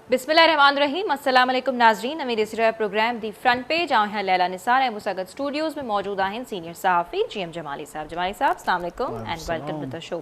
बिस्मिल्लाहिर्रहमानिर्रहीम। अस्सलाम वालेकुम नाज़रीन। अमीर इसरा प्रोग्राम दी फ्रंट पेज आऊं लैला निसार ऐं मूंसां गॾु स्टूडियोज़ में मौजूद आहिनि सीनियर सहाफ़ी GM जमाली साहब। जमाली साहब अस्सलाम वालेकुम and welcome to the show.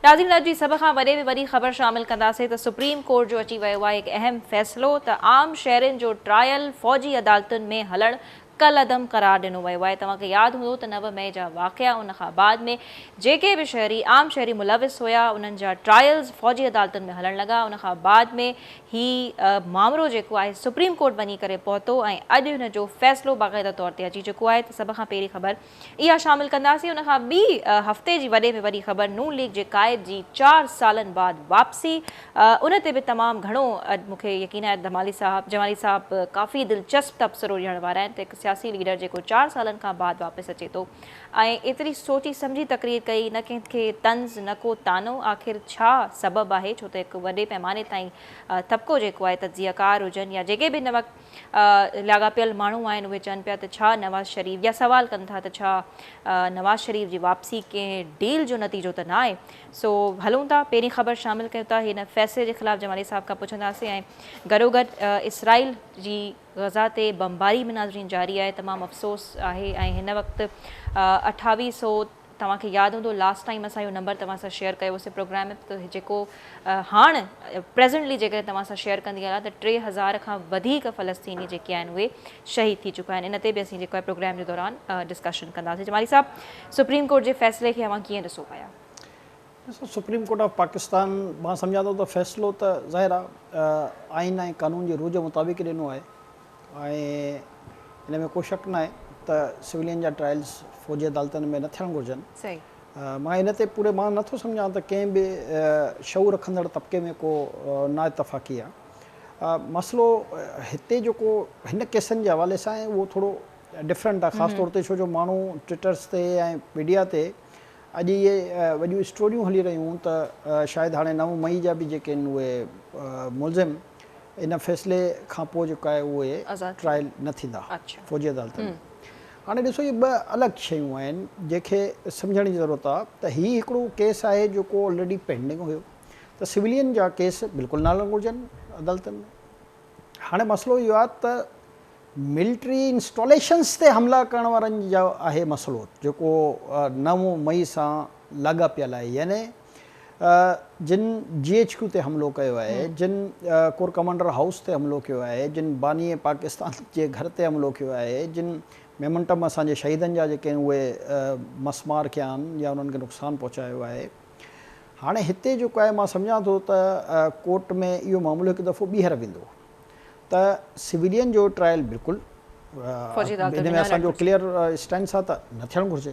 नाज़रीन, अॼु जी सभ खां वॾे में वॾी ख़बर शामिल कंदासीं त सुप्रीम कोर्ट जो अची वियो आहे हिकु अहम फ़ैसिलो त आम शहरनि जो ट्रायल फ़ौजी अदालतुनि में हलणु कल अदम करार ॾिनो वियो आहे। तव्हांखे यादि हूंदो त 9 मई जा वाक़िया उन खां बाद में जेके बि आम शहरी मुलविस हुआ उन्हनि जा ट्रायल्स फ़ौजी अदालतुनि में हलणु लॻा। उन खां बाद में ही मामिलो जेको आहे सुप्रीम कोर्ट वञी करे पहुतो ऐं अॼु हुन जो फ़ैसिलो बाक़ाइदा तौर ते अची चुको आहे। त सभ खां पहिरीं ख़बर इहा शामिल कंदासीं। उन खां ॿी हफ़्ते जी वॾे में वॾी ख़बर नून लीग जे क़ाइद जी 4 सालनि बाद वापसी। उन ते बि तमामु घणो अॼु मूंखे यकीन आहे जमाली साहब काफ़ी दिलचस्प तबसरो ॾियण वारा आहिनि त सियासी लीडर जेको 4 सालनि खां बाद वापसि अचे थो ऐं एतिरी सोची सम्झी तकरीर कई, न कंहिंखे तंज़ न को तानो। आख़िर छा सबबु आहे? छो त हिकु वॾे पैमाने ताईं तबिको जेको आहे तजियाकार हुजनि या जेके बि लाॻापियल माण्हू आहिनि उहे चवनि पिया त छा नवाज़ शरीफ़ या सवाल कनि था त छा नवाज़ शरीफ़ जी वापसी कंहिं डील जो नतीजो त न आहे। सो हलूं था, पहिरीं ख़बर शामिल कयूं था। हिन फ़ैसिले जे ख़िलाफ़ु जमाली साहब खां पुछंदासीं ऐं गॾोगॾु इसराइल जी गज़ा ते बमबारी में नाज़रीन जारी आहे। तमामु अफ़सोस आहे ऐं हिन वक़्तु 2800 तव्हांखे यादि हूंदो लास्ट टाइम असां इहो नंबर तव्हां सां शेयर कयोसीं प्रोग्राम में, त जेको हाणे प्रेज़ेंटली जेकॾहिं तव्हां सां शेयर कंदी आहियां त 3000 खां वधीक फ़लस्तीनी जेके आहिनि उहे शहीद थी चुका आहिनि। इन ते बि असीं जेको आहे प्रोग्राम जे दौरान डिस्कशन कंदासीं। जमाली साहब, सुप्रीम कोर्ट जे फ़ैसिले खे अव्हां कीअं ॾिसो पिया? सुप्रीम कोर्ट ऑफ पाकिस्तान मां सम्झां थो त फ़ैसिलो त ज़ाहिर आहे आइन ऐं कानून जे रूह जे मुताबिक़ ॾिनो आहे ऐं हिन में को शक न आहे त सिविलियन जा ट्रायल्स फ़ौजी अदालतनि में न थियणु घुरिजनि। सही, मां हिन ते पूरे मां नथो सम्झां त कंहिं बि शऊर रखंदड़ तबिके में को ना इतफ़ाक़ी आहे। मसइलो हिते जेको हिन केसनि जे हवाले सां आहे उहो थोरो डिफरेंट आहे, ख़ासि तौर ते छो जो माण्हू ट्विटर्स ते ऐं मीडिया ते अॼु इहे वॾियूं स्टोरियूं हली रहियूं त शायदि हाणे 9 मई जा बि जेके आहिनि उहे मुलज़िम इन फ़ैसिले खां पोइ जेको आहे उहे ट्रायल न थींदा फ़ौजी अदालत में। हाणे ॾिसो, इहे 2 अलॻि शयूं आहिनि जंहिंखे सम्झण जी ज़रूरत आहे त हीउ हिकिड़ो केस आहे जेको ऑलरेडी पेंडिंग हुयो, त सिविलियन जा केस बिल्कुलु न हलणु घुरिजनि अदालतनि में। हाणे मसइलो इहो आहे त मिलिट्री इंस्टॉलेशन्स ते हमला करण वारनि जो आहे मसइलो जेको 9 मई सां लाॻापियल आहे, यानी जिन GHQ ते हमिलो कयो आहे, जिन कोर कमांडर हाउस ते हमिलो कयो आहे, जिन बानी पाकिस्तान जे घर ते हमिलो कयो आहे, जिन मेमोंटम असांजे शहीदनि जा जेके आहिनि उहे मसमार कया आहिनि या उन्हनि खे नुक़सानु पहुचायो आहे। हाणे हिते जेको आहे मां सम्झां थो त कोर्ट में इहो मामिलो हिकु दफ़ो ॿीहर वेंदो त सिविलियन जो ट्रायल बिल्कुलु हिन में असांजो क्लियर स्टैंड आहे त न थियणु घुरिजे,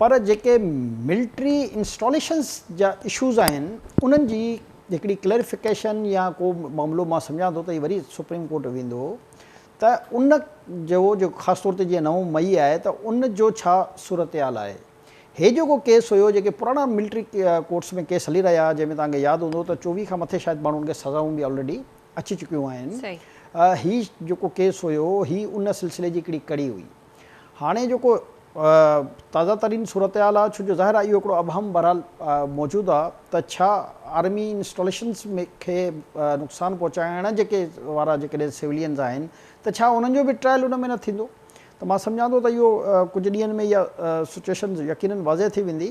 पर जेके मिलिट्री इंस्टॉलेशन्स जा इशूज़ आहिनि उन्हनि जी हिकिड़ी क्लैरिफिकेशन या को मामिलो मां सम्झां थो त हीउ वरी सुप्रीम कोर्ट वेंदो त उन जो ख़ासि तौर ते जीअं 9 मई आहे त उन जो छा सूरत हाल आहे। हे जेको केस हुयो, जेके पुराणा मिलिट्री कोर्ट्स में केस हली रहिया जंहिंमें तव्हांखे यादि हूंदो त 24 खां मथे शायदि माण्हुनि खे सज़ाऊं बि ऑलरेडी अची चुकियूं आहिनि। हीउ जेको केस हुयो हीउ उन सिलसिले जी हिकिड़ी कड़ी हुई। हाणे जेको ताज़ा तरीन सूरत हाल आहे, छो जो ज़ाहिर आहे इहो हिकिड़ो अबहम बहरहाल मौजूदु आहे त छा आर्मी इंस्टॉलेशन्स में खे नुक़सानु पहुचाइण जेके वारा जेकॾहिं सिविलियन्स आहिनि त छा उन्हनि जो बि ट्रायल उन में न थींदो। त मां सम्झां थो त इहो कुझु ॾींहंनि में इहा सिचुएशन यकीनन वाज़े थी वेंदी।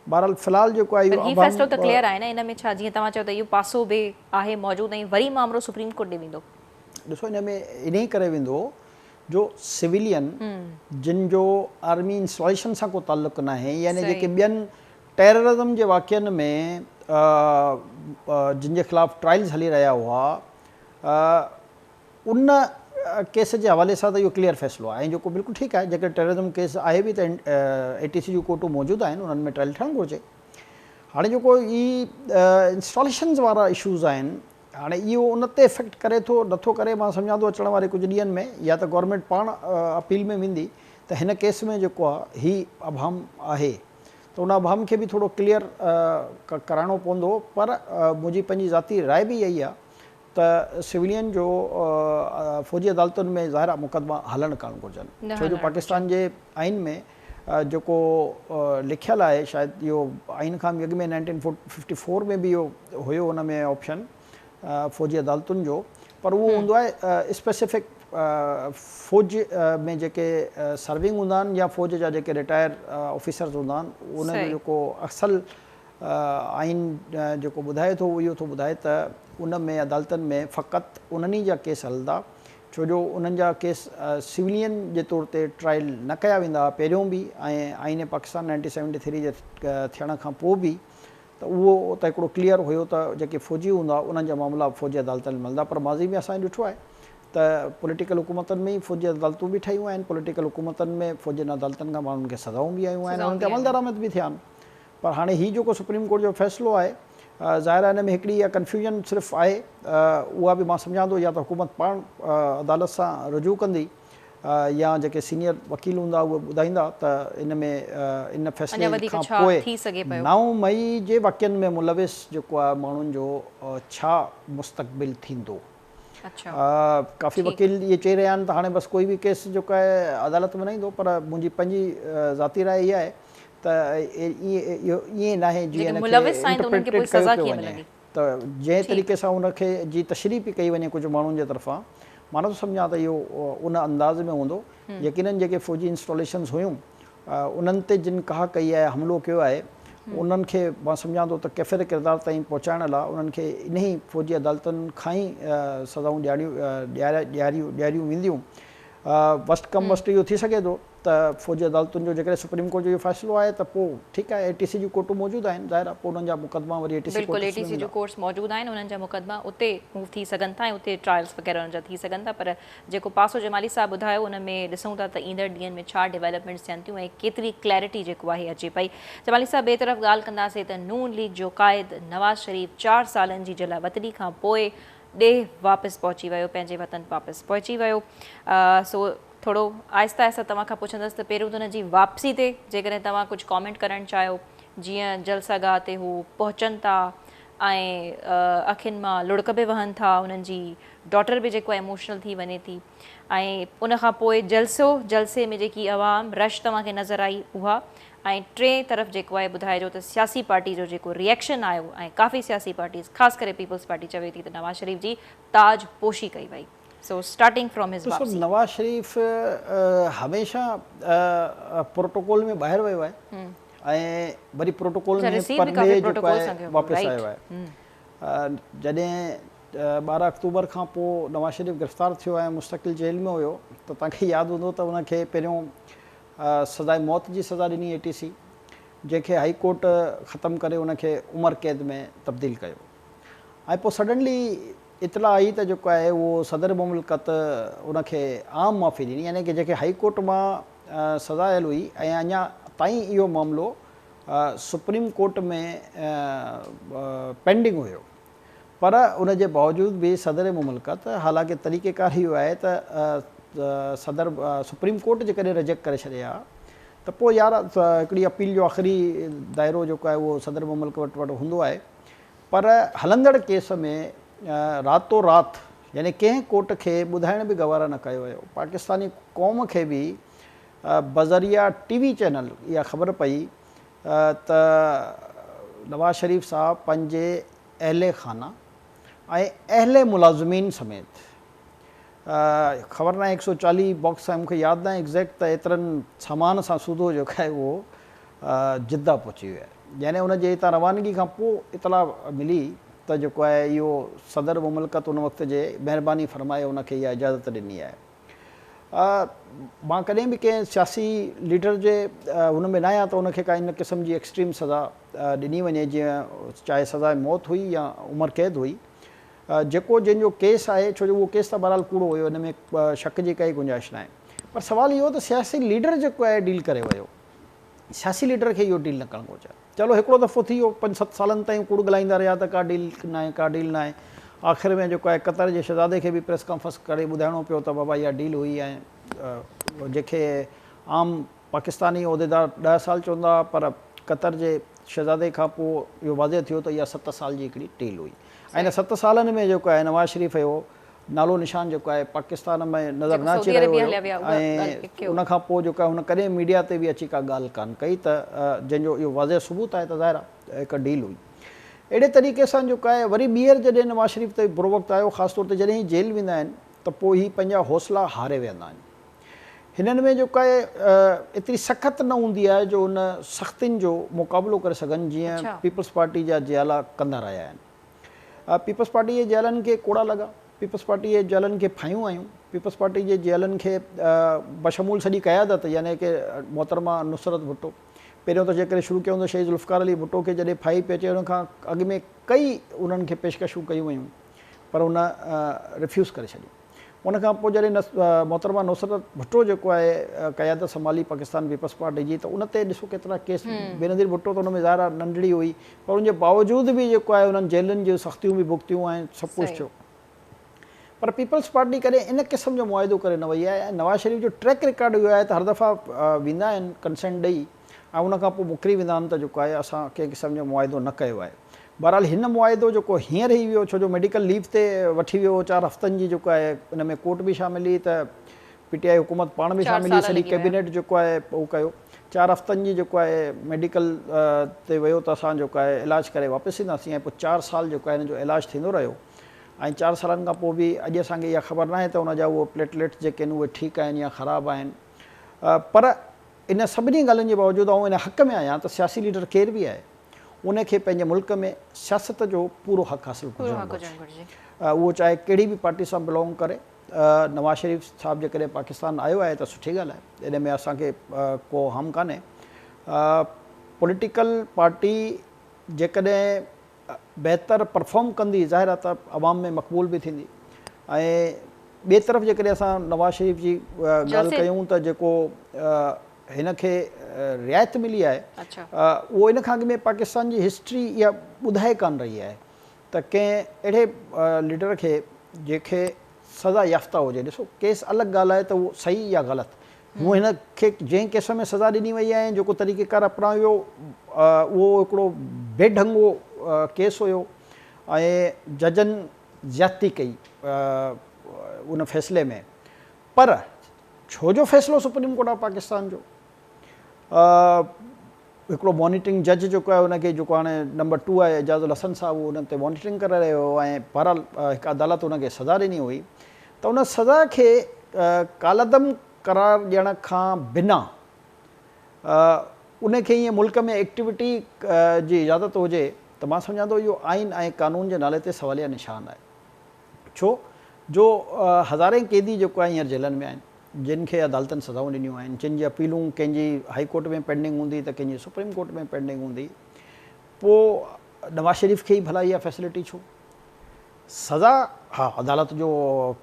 बहरहाल फ़िलहाल जेको आहे इहो फ़ैसिलो त क्लियर आहे न, इन में छा जीअं तव्हां चओ त इहो पासो बि आहे मौजूदु ऐं वरी मामिलो सुप्रीम कोर्ट ॾे वेंदो। ॾिसो, हिन में इन ई करे वेंदो जो सिविलियन जिन जो आर्मी इंस्टॉलेशन सां को ताल्लुक़ु न आहे, यानी जेके ॿियनि टेररिज़म जे वाक़िअनि में जिन जे ख़िलाफ़ु ट्रायल्स हली रहिया हुआ उन केस जे हवाले सां त इहो क्लियर फ़ैसिलो आहे ऐं जेको बिल्कुलु ठीकु आहे। जेके टेररिज़म केस आहे बि त ATC जूं कोर्टूं मौजूदु आहिनि, उन्हनि में ट्रायल थियणु घुरिजे। हाणे जेको ई इंस्टॉलेशन्स वारा इशूज़ आहिनि, हाणे इहो उन ते इफेक्ट करे थो नथो करे, मां सम्झां थो अचण वारे कुझु ॾींहंनि में या त गवर्नमेंट पाण अपील में वेंदी त हिन केस में जेको आहे हीउ अभाम आहे त उन अभाम खे बि थोरो क्लियर कराइणो पवंदो। पर मुंहिंजी पंहिंजी ज़ाती राय बि इहा आहे त सिविलियन जो फ़ौजी अदालतुनि में ज़ाहिर आहे मुक़दमा हलणु कान घुरिजनि, छो जो पाकिस्तान जे आइन में जेको लिखियलु आहे, शायदि इहो आइन खां अॻु में 1954 में बि इहो हुयो हुन में ऑप्शन फ़ौजी अदालतुनि जो, पर उहो हूंदो आहे स्पेसिफिक फ़ौज में जेके सर्विंग हूंदा आहिनि या फ़ौज जा जेके रिटायर ऑफिसर्स हूंदा आहिनि, उन जो जेको असल आइन जेको ॿुधाए थो, उहो इहो थो ॿुधाए त उन में अदालतनि में फ़क़ति उन्हनि जा केस हलंदा, छो जो उन्हनि जा केस सिविलियन जे तौर ते ट्रायल न कया वेंदा हुआ पहिरियों बि, ऐं आइन पाकिस्तान 1973 जे थियण खां पोइ बि, त उहो त हिकिड़ो क्लियर हुयो त जेके फ़ौजी हूंदा उन्हनि जा मामला फ़ौजी अदालतनि में हलंदा। पर माज़ी में असां ॾिठो आहे त पॉलिटिकल हुकूमतनि में ई फ़ौजी अदालतूं बि ठहियूं आहिनि, पॉलिटिकल हुकूमतनि में फ़ौजी अदालतनि खां माण्हुनि खे सज़ाऊं बि आयूं आहिनि, उन्हनि ते अमल दरामद बि थिया आहिनि। पर हाणे हीउ जेको सुप्रीम कोर्ट जो फ़ैसिलो आहे, ज़ाहिर आहे हिन में हिकिड़ी इहा कन्फ्यूजन सिर्फ़ु आहे, उहा बि मां सम्झां थो या त हुकूमत पाण अदालत सां रुजू कंदी, या जेके सीनियर वकील हूंदा उहे ॿुधाईंदा त इन में इन फ़ैसिले खां पोइ 9 मई जे वाक़िअनि में मुलविस जेको आहे माण्हुनि जो छा मुस्तक़बिल थींदो। काफ़ी वकील इहे चई रहिया आहिनि त हाणे बसि कोई बि केस जेको आहे अदालत में न ईंदो, पर मुंहिंजी पंहिंजी ज़ाती राय इहा आहे त ईअं न आहे जीअं इंटरप्रेटेड कयो पियो वञे, त जंहिं तरीक़े सां उनखे जी तशरीह पई कई वञे कुझु माण्हुनि जे तरफ़ां, मां नथो सम्झां त इहो उन अंदाज़ में हूंदो। यकीनन जेके फ़ौजी इंस्टॉलेशन्स हुयूं उन्हनि ते जिन कहा कई आहे, हमिलो कयो आहे, उन्हनि खे मां सम्झां थो त कैफ़िर किरदार ताईं पहुचाइण लाइ उन्हनि खे इन ई फ़ौजी अदालतुनि खां ई सज़ाऊं ॾियारियूं वेंदियूं। वस्ट कम वस्ट इहो थी सघे थो त फ़ौजी अदालतुनि जो जेकॾहिं सुप्रीम कोर्ट जो इहो फ़ैसिलो आहे त पोइ ठीकु आहे, ATC जूं कोर्टूं मौजूदु आहिनि, ज़ाहिर आहे पोइ उन्हनि जा मुक़दमा वरी ATC जो कोर्ट्स मौजूदु आहिनि, उन्हनि जा मुक़दमा उते मूव थी सघनि था ऐं उते ट्रायल्स वग़ैरह उन्हनि जा थी सघनि था। पर जेको पासो जमाली साहब ॿुधायो उन में ॾिसूं था त ईंदड़ ॾींहंनि में छा डेवलपमेंट्स थियनि थियूं ऐं केतिरी क्लैरिटी जेको आहे अचे पई। जमाली साहब ॿिए तरफ़ ॻाल्हि कंदासीं त नून लीग जो क़ाइद नवाज़ शरीफ़ 4 सालनि जी जलावतनी खां पोइ ॾे वापसि पहुची वियो, पंहिंजे वतन वापसि पहुची वियो। सो थोरो आहिस्ता आहिस्ता तव्हां खां पुछंदसि त पहिरियों त हुनजी वापसी ते जेकॾहिं तव्हां कुझु कॉमेंट करणु चाहियो, जीअं जलसागाह ते हू पहुचनि था ऐं अखियुनि मां लुड़क बि वहनि था, हुननि जी डॉटर बि जेको आहे इमोशनल थी वञे थी, ऐं उनखां पोइ जलसे में जेकी आवाम रश तव्हांखे नज़र आई उहा, ऐं टे तरफ़ जेको आहे ॿुधाइजो त सियासी पार्टी जो जेको रिएक्शन आयो ऐं काफ़ी सियासी पार्टीज़ ख़ासि करे पीपल्स पार्टी चवे थी त नवाज़ शरीफ़ जी ताज पोशी कई वई। So starting from his वापसी, नवाज़ शरीफ़ हमेशा प्रोटोकॉल में ॿाहिरि वियो आहे ऐं वरी प्रोटोकॉल में परॾे जेको आहे वापसि आयो आहे। जॾहिं 12 अक्टूबर खां पोइ नवाज़ शरीफ़ गिरफ़्तार थियो ऐं मुस्तक़िल जेल में हुयो त तव्हांखे यादि हूंदो त उनखे पहिरियों सज़ाए मौत जी सज़ा ॾिनी ATC, जंहिंखे हाई कोर्ट ख़तमु करे उनखे उमिरि क़ैद में तब्दील कयो, ऐं पोइ सडनली इतला आई त जेको आहे उहो सदर मुमलिकत उनखे आम माफ़ी ॾिनी, यानी कि जेके हाई कोर्ट मां सज़ा आयल हुई ऐं अञा ताईं इहो मामिलो सुप्रीम कोर्ट में पेंडिंग हुयो, पर उन जे बावजूद बि सदर मुमलिकत, हालांकि तरीक़ेकार इहो आहे त सदर सुप्रीम कोर्ट जेकॾहिं रिजेक्ट करे छॾिया त पोइ यार हिकिड़ी अपील जो आख़िरी दाइरो जेको आहे उहो सदर मुमलिकत वटि हूंदो आहे। पर हलंदड़ केस में रातो राति यानी कंहिं कोर्ट खे ॿुधाइण बि गवारा न कयो वियो, पाकिस्तानी क़ौम खे बि बज़रिया TV चैनल इहा ख़बर पई त नवाज़ शरीफ़ साहब पंहिंजे अहले खाना ऐं अहले मुलाज़िमीन समेत, ख़बर न आहे 140 बॉक्स आहे, मूंखे यादि न आहे एग्ज़ैक्ट, त एतिरनि सामान सां सूदो जेको आहे उहो जिद्दा पहुची वियो आहे। यानी उनजे हितां रवानगी खां पोइ इतला मिली त जेको आहे इहो सदर मुमलिकत उन वक़्त जे महिरबानी फरमाए उनखे इहा इजाज़त ॾिनी आहे। मां कॾहिं बि कंहिं सियासी लीडर जे हुन में न आहियां त उनखे का इन क़िस्म जी एक्सट्रीम सज़ा ॾिनी वञे, जीअं चाहे सज़ाए मौत हुई या उमिरि क़ैद हुई, जेको जंहिंजो केस आहे, छो जो उहो केस त बहरहाल कूड़ो हुयो, हिन में शक जी काई गुंजाइश न आहे। पर सुवाल इहो त सियासी लीडर जेको आहे डील करे वियो, सियासी लीडर खे इहो डील न करणु घुरिजे। चलो हिकिड़ो दफ़ो थी वियो, 5-7 सालनि ताईं कूड़ ॻाल्हाईंदा रहिया त का डील न आहे, का डील न आहे। आख़िर में जेको आहे कतर जे शहज़ादे खे बि प्रेस कॉन्फ्रेंस करे ॿुधाइणो पियो त बाबा इहा डील हुई, ऐं जेके आम पाकिस्तानी उहिदेदार 10 साल चवंदा, पर कतर जे शहज़ादे खां पोइ इहो वाज़े थियो त इहा 7 साल जी हिकिड़ी डील हुई। ऐं इन 7 सालनि में जेको आहे नवाज़ शरीफ़ जो नालो निशान जेको आहे पाकिस्तान में नज़र न अची रहियो हुयो, ऐं उनखां पोइ जेको आहे हुन कॾहिं मीडिया ते बि अची का ॻाल्हि कान कई त जंहिंजो इहो वाज़े सबूत आहे त ज़ाहिर आहे हिकु डील हुई। अहिड़े तरीक़े सां जेको आहे वरी ॿीहर जॾहिं नवाज़ शरीफ़ ते बुरो वक़्तु आयो, ख़ासि तौर ते जॾहिं ही जेल वेंदा आहिनि त पोइ ही पंहिंजा हौसला हारे वेंदा आहिनि। हिननि में जेको आहे एतिरी सख़्त न हूंदी आहे जो उन सख़्तियुनि जो मुक़ाबिलो करे सघनि जीअं पीपल्स पार्टी जा जियाला कंदा रहिया आहिनि। पीपल्स पार्टी जे जियालनि खे कोड़ा लॻा, पीपल्स पार्टी जे जियालनि खे फायूं आयूं, पीपल्स पार्टी जे जियालनि खे बशमूल सॼी क़यादत यानी कि मोहतरमा नुसरत भुट्टो, पहिरियों त जेकॾहिं शुरू कयूं त शहीद ज़ुल्फ़िकार अली भुट्टो खे जॾहिं फाई पई अचे उन खां अॻु में कई उन्हनि खे पेशकशूं कयूं वयूं पर उन रिफ्यूज़ करे छॾी। उन खां पोइ जॾहिं मोहतरमा नुसरत भुट्टो जेको आहे क़यादत संभाली पाकिस्तान पीपल्स पार्टी जी, त उन ते ॾिसो केतिरा केस, बेनज़ीर भुट्टो त उन में ज़ाहिर नंढड़ी हुई पर उनजे बावजूदि बि जेको आहे उन्हनि जेलनि जूं सख़्तियूं बि भुगतियूं ऐं सभु कुझु थियो। पर पीपल्स पार्टी कॾहिं इन क़िस्म जो मुआइदो करे न वई आहे ऐं नवाज़ शरीफ़ जो ट्रैक रिकॉर्ड इहो आहे त हर दफ़ा वेंदा आहिनि कंसेंट ॾेई ऐं उन खां पोइ मुकरी वेंदा आहिनि त जेको आहे असां कंहिं क़िस्म जो मुआइदो न कयो आहे। बहरहाल हिन मुआइदो जेको हींअर ई वियो, छो जो मेडिकल लीव ते वठी वियो 4 हफ़्तनि जी जेको आहे इन में कोर्ट बि शामिल हुई त PTI हुकूमत पाण बि शामिल हुई, सॼी कैबिनेट जेको आहे उहो कयो। 4 हफ़्तनि जी जेको आहे मेडिकल ते वियो त असां जेको आहे इलाजु करे वापसि ईंदासीं ऐं पोइ 4 साल जेको आहे हिन जो इलाजु थींदो रहियो ऐं 4 सालनि खां पोइ बि अॼु असांखे इहा ख़बर न आहे त उनजा उहे प्लेटलेट्स जेके आहिनि उहे ठीकु आहिनि या ख़राबु आहिनि। पर इन सभिनी ॻाल्हियुनि जे बावजूदि आउं इन हक़ में आहियां त सियासी लीडर केरु बि आहे उनखे पंहिंजे मुल्क में सियासत जो पूरो हक़ हासिलु हुजणु घुरिजे। उहो चाहे कहिड़ी बि पार्टी सां बिलोंग करे। नवाज़ शरीफ़ साहिबु जेकॾहिं पाकिस्तान आयो आहे त सुठी ॻाल्हि आहे, इन में असांखे को हम कान्हे। पॉलिटिकल पार्टी जेकॾहिं बहितर परफॉर्म कंदी ज़ाहिर आहे त अवाम में मक़बूल बि थींदी ऐं ॿिए तरफ़ जेकॾहिं असां नवाज़ शरीफ़ जी ॻाल्हि कयूं त जेको हिन खे रिआयत मिली आहे उहो इन खां अॻु में पाकिस्तान जी हिस्ट्री इहा ॿुधाए कान रही आहे त कंहिं अहिड़े लीडर खे जंहिंखे सज़ा याफ़्ता हुजे। ॾिसो केस अलॻि ॻाल्हि आहे त उहो सही या ग़लति, हूअं हिन खे जंहिं केस में सज़ा ॾिनी वई आहे जेको तरीक़ेकार अपनायो उहो हिकिड़ो बेढंगो केस हुयो ऐं जजनि ज़्यादती कई उन फ़ैसिले में। पर छो जो फ़ैसिलो सुप्रीम कोर्ट ऑफ पाकिस्तान जो हिकिड़ो मॉनिटरिंग जज जेको आहे उनखे जेको हाणे नंबर 2 आहे एजाज़ुल हसन साहब, उहो उन्हनि ते मॉनिटरिंग करे रहियो हो ऐं बहरहाल हिकु अदालत उनखे सज़ा ॾिनी हुई त उन सज़ा खे कालदम करार ॾियण खां बिना उनखे ईअं मुल्क में एक्टिविटी जी इजाज़त हुजे त मां सम्झां थो इहो आइन ऐं कानून जे नाले ते सवालिया निशान आहे। छो जो हज़ारे कैदी जेको आहे हींअर जेलनि में आहिनि जिन खे अदालतनि सज़ाऊं ॾिनियूं आहिनि, जिन जी अपीलूं कंहिंजी हाई कोर्ट में पेंडिंग हूंदी त कंहिंजी सुप्रीम कोर्ट में पेंडिंग हूंदी, पोइ नवाज़ शरीफ़ खे ई भला इहा फैसिलिटी छो? सज़ा हा अदालत जो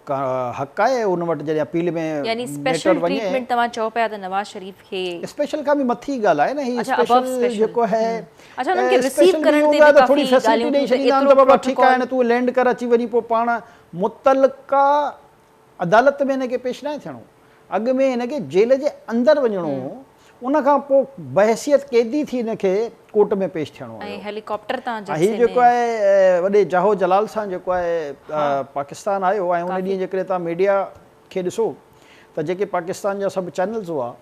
हक़ आहे उन वटि जॾहिं अपील में यानी स्पेशल ट्रीटमेंट तव्हां चओ पिया त नवाज़ शरीफ़ खे स्पेशल खां बि मथी ॻाल्हि आहे न, ही स्पेशल जेको है अच्छा उन्हनि खे रिसीव करण ते भी थोड़ी फैसिलिटी ॾेई छॾींदा आहिनि त बाबा ठीकु आहे न तूं लैंड कर अची वञी पोइ पाण मुतलका अदालत में हिनखे पेश न थियणो, अॻु में हिनखे जेल जे अंदरि वञिणो हो, उन खां पोइ बहसियत कैदी थी हिनखे कोर्ट में पेश थियणो ऐं हेलीकॉप्टर तां हीउ जेको आहे वॾे जाहो जलाल सां जेको आहे पाकिस्तान आयो ऐं उन ॾींहुं जेकॾहिं तव्हां मीडिया खे ॾिसो त जेके पाकिस्तान जा सभु चैनल्स हुआ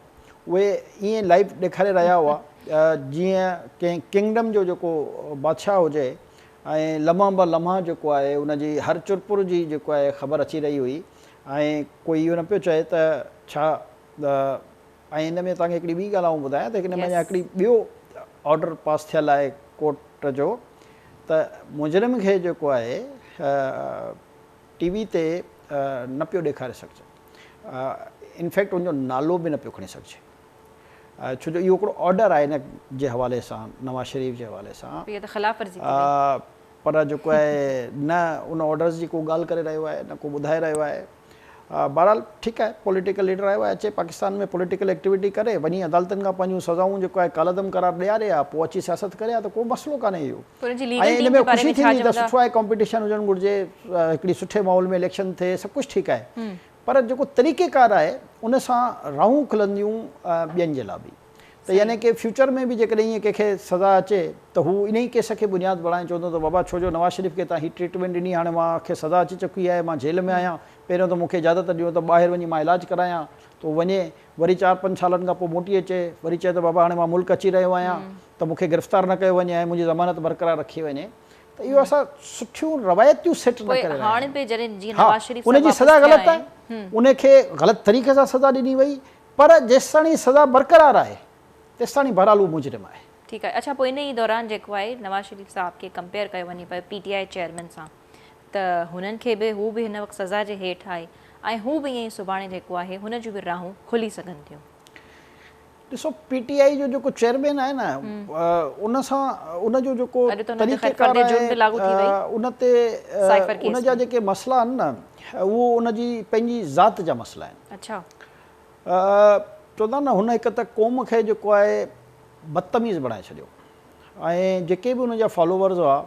उहे ईअं लाइव ॾेखारे रहिया हुआ जीअं कंहिं किंगडम जो जेको बादशाह हुजे ऐं लम्हा ब लम्हा जेको आहे उनजी हर चुरपुर जी जेको आहे ख़बर अची रही हुई ऐं कोई इहो न पियो चए त छा ऐं हिन में तव्हांखे हिकिड़ी ॿी ॻाल्हि आउं ॿुधायां त हिन में हिकिड़ी ॿियो ऑर्डर पास थियल आहे कोर्ट जो त मुजरिम खे जेको आहे TV ते न पियो ॾेखारे सघिजे, इनफैक्ट उनजो नालो बि न पियो खणी सघिजे, छो जो इहो हिकिड़ो ऑर्डर आहे हिन जे हवाले सां नवाज़ शरीफ़ जे हवाले सां, पर जेको आहे न उन ऑर्डर्स जी को ॻाल्हि करे रहियो आहे न को ॿुधाए रहियो आहे। बहरहाल ठीकु आहे, पॉलिटिकल लीडर आयो आहे, अचे पाकिस्तान में पॉलिटिकल एक्टिविटी करे वञी अदालतनि खां पंहिंजूं सज़ाऊं जेको आहे कालदम करार ॾियारे आहे पोइ अची सियासत करे आहे त को मसइलो कान्हे इहो। ऐं हिन में ख़ुशी थींदी त सुठो आहे, कॉम्पिटिशन हुजणु घुरिजे, हिकिड़ी सुठे माहौल में इलेक्शन थिए, सभु कुझु ठीकु आहे, पर जेको तरीक़ेकार आहे उन सां राहूं खुलंदियूं ॿियनि जे लाइ बि, त यानी कि फ्यूचर में बि जेकॾहिं ईअं कंहिंखे सज़ा अचे त हू इन ई केस खे बुनियादु बणाए चवंदो त बाबा छो जो नवाज़ शरीफ़ खे तव्हां हीअ ट्रीटमेंट ॾिनी, हाणे मूंखे सज़ा अची चुकी आहे, मां जेल में आहियां, पहिरियों त मूंखे इजाज़त ॾियो त ॿाहिरि वञी मां इलाजु करायां, तो वञे वरी 4-5 सालनि खां पोइ मोटी अचे वरी चए त बाबा हाणे मां मुल्क अची रहियो आहियां त मूंखे गिरफ़्तार न कयो वञे ऐं मुंहिंजी ज़मानत बरक़रार रखी वञे, त इहो असां सुठियूं रवायतियूं सेट न करे रहिया हाणे आहियूं। पे जॾहिं जीअं हा, नवाज़ शरीफ़ साहब उनजी वापसि सज़ा थिया ग़लति आहिनि, आहे, उनखे ग़लति तरीक़े सां सज़ा ॾिनी वई, पर जेसिताणी सज़ा बरक़रार आहे तेसिताणी बहरहाल उहो मुजरिम आहे। ठीकु आहे। अच्छा, पोइ इन ई दौरान जेको आहे नवाज़ शरीफ़ साहब खे कंपेयर कयो वञे पियो PTI चेयरमैन सां, त हुननि खे बि हू बि हिन वक़्तु सज़ा जे हेठि आहे ऐं हू बि ईअं ई सुभाणे जेको आहे हुन जूं बि राहूं खुली सघनि थियूं। ॾिसो PTI जो जेको चेयरमैन आहे न, उन सां उनजो जेको अॼु त उन ते तरीक़ेकार फर्दे जुर्म बि लागू थी वई। उन ते साइफर केस उन जा जेके मसइला आहिनि न, उहो उनजी पंहिंजी ज़ात जा मसइला आहिनि। अच्छा, चवंदा न हुन हिकु त क़ौम खे जेको आहे बदतमीज़ बणाए छॾियो, ऐं जेके बि उनजा फॉलोवर्स हुआ,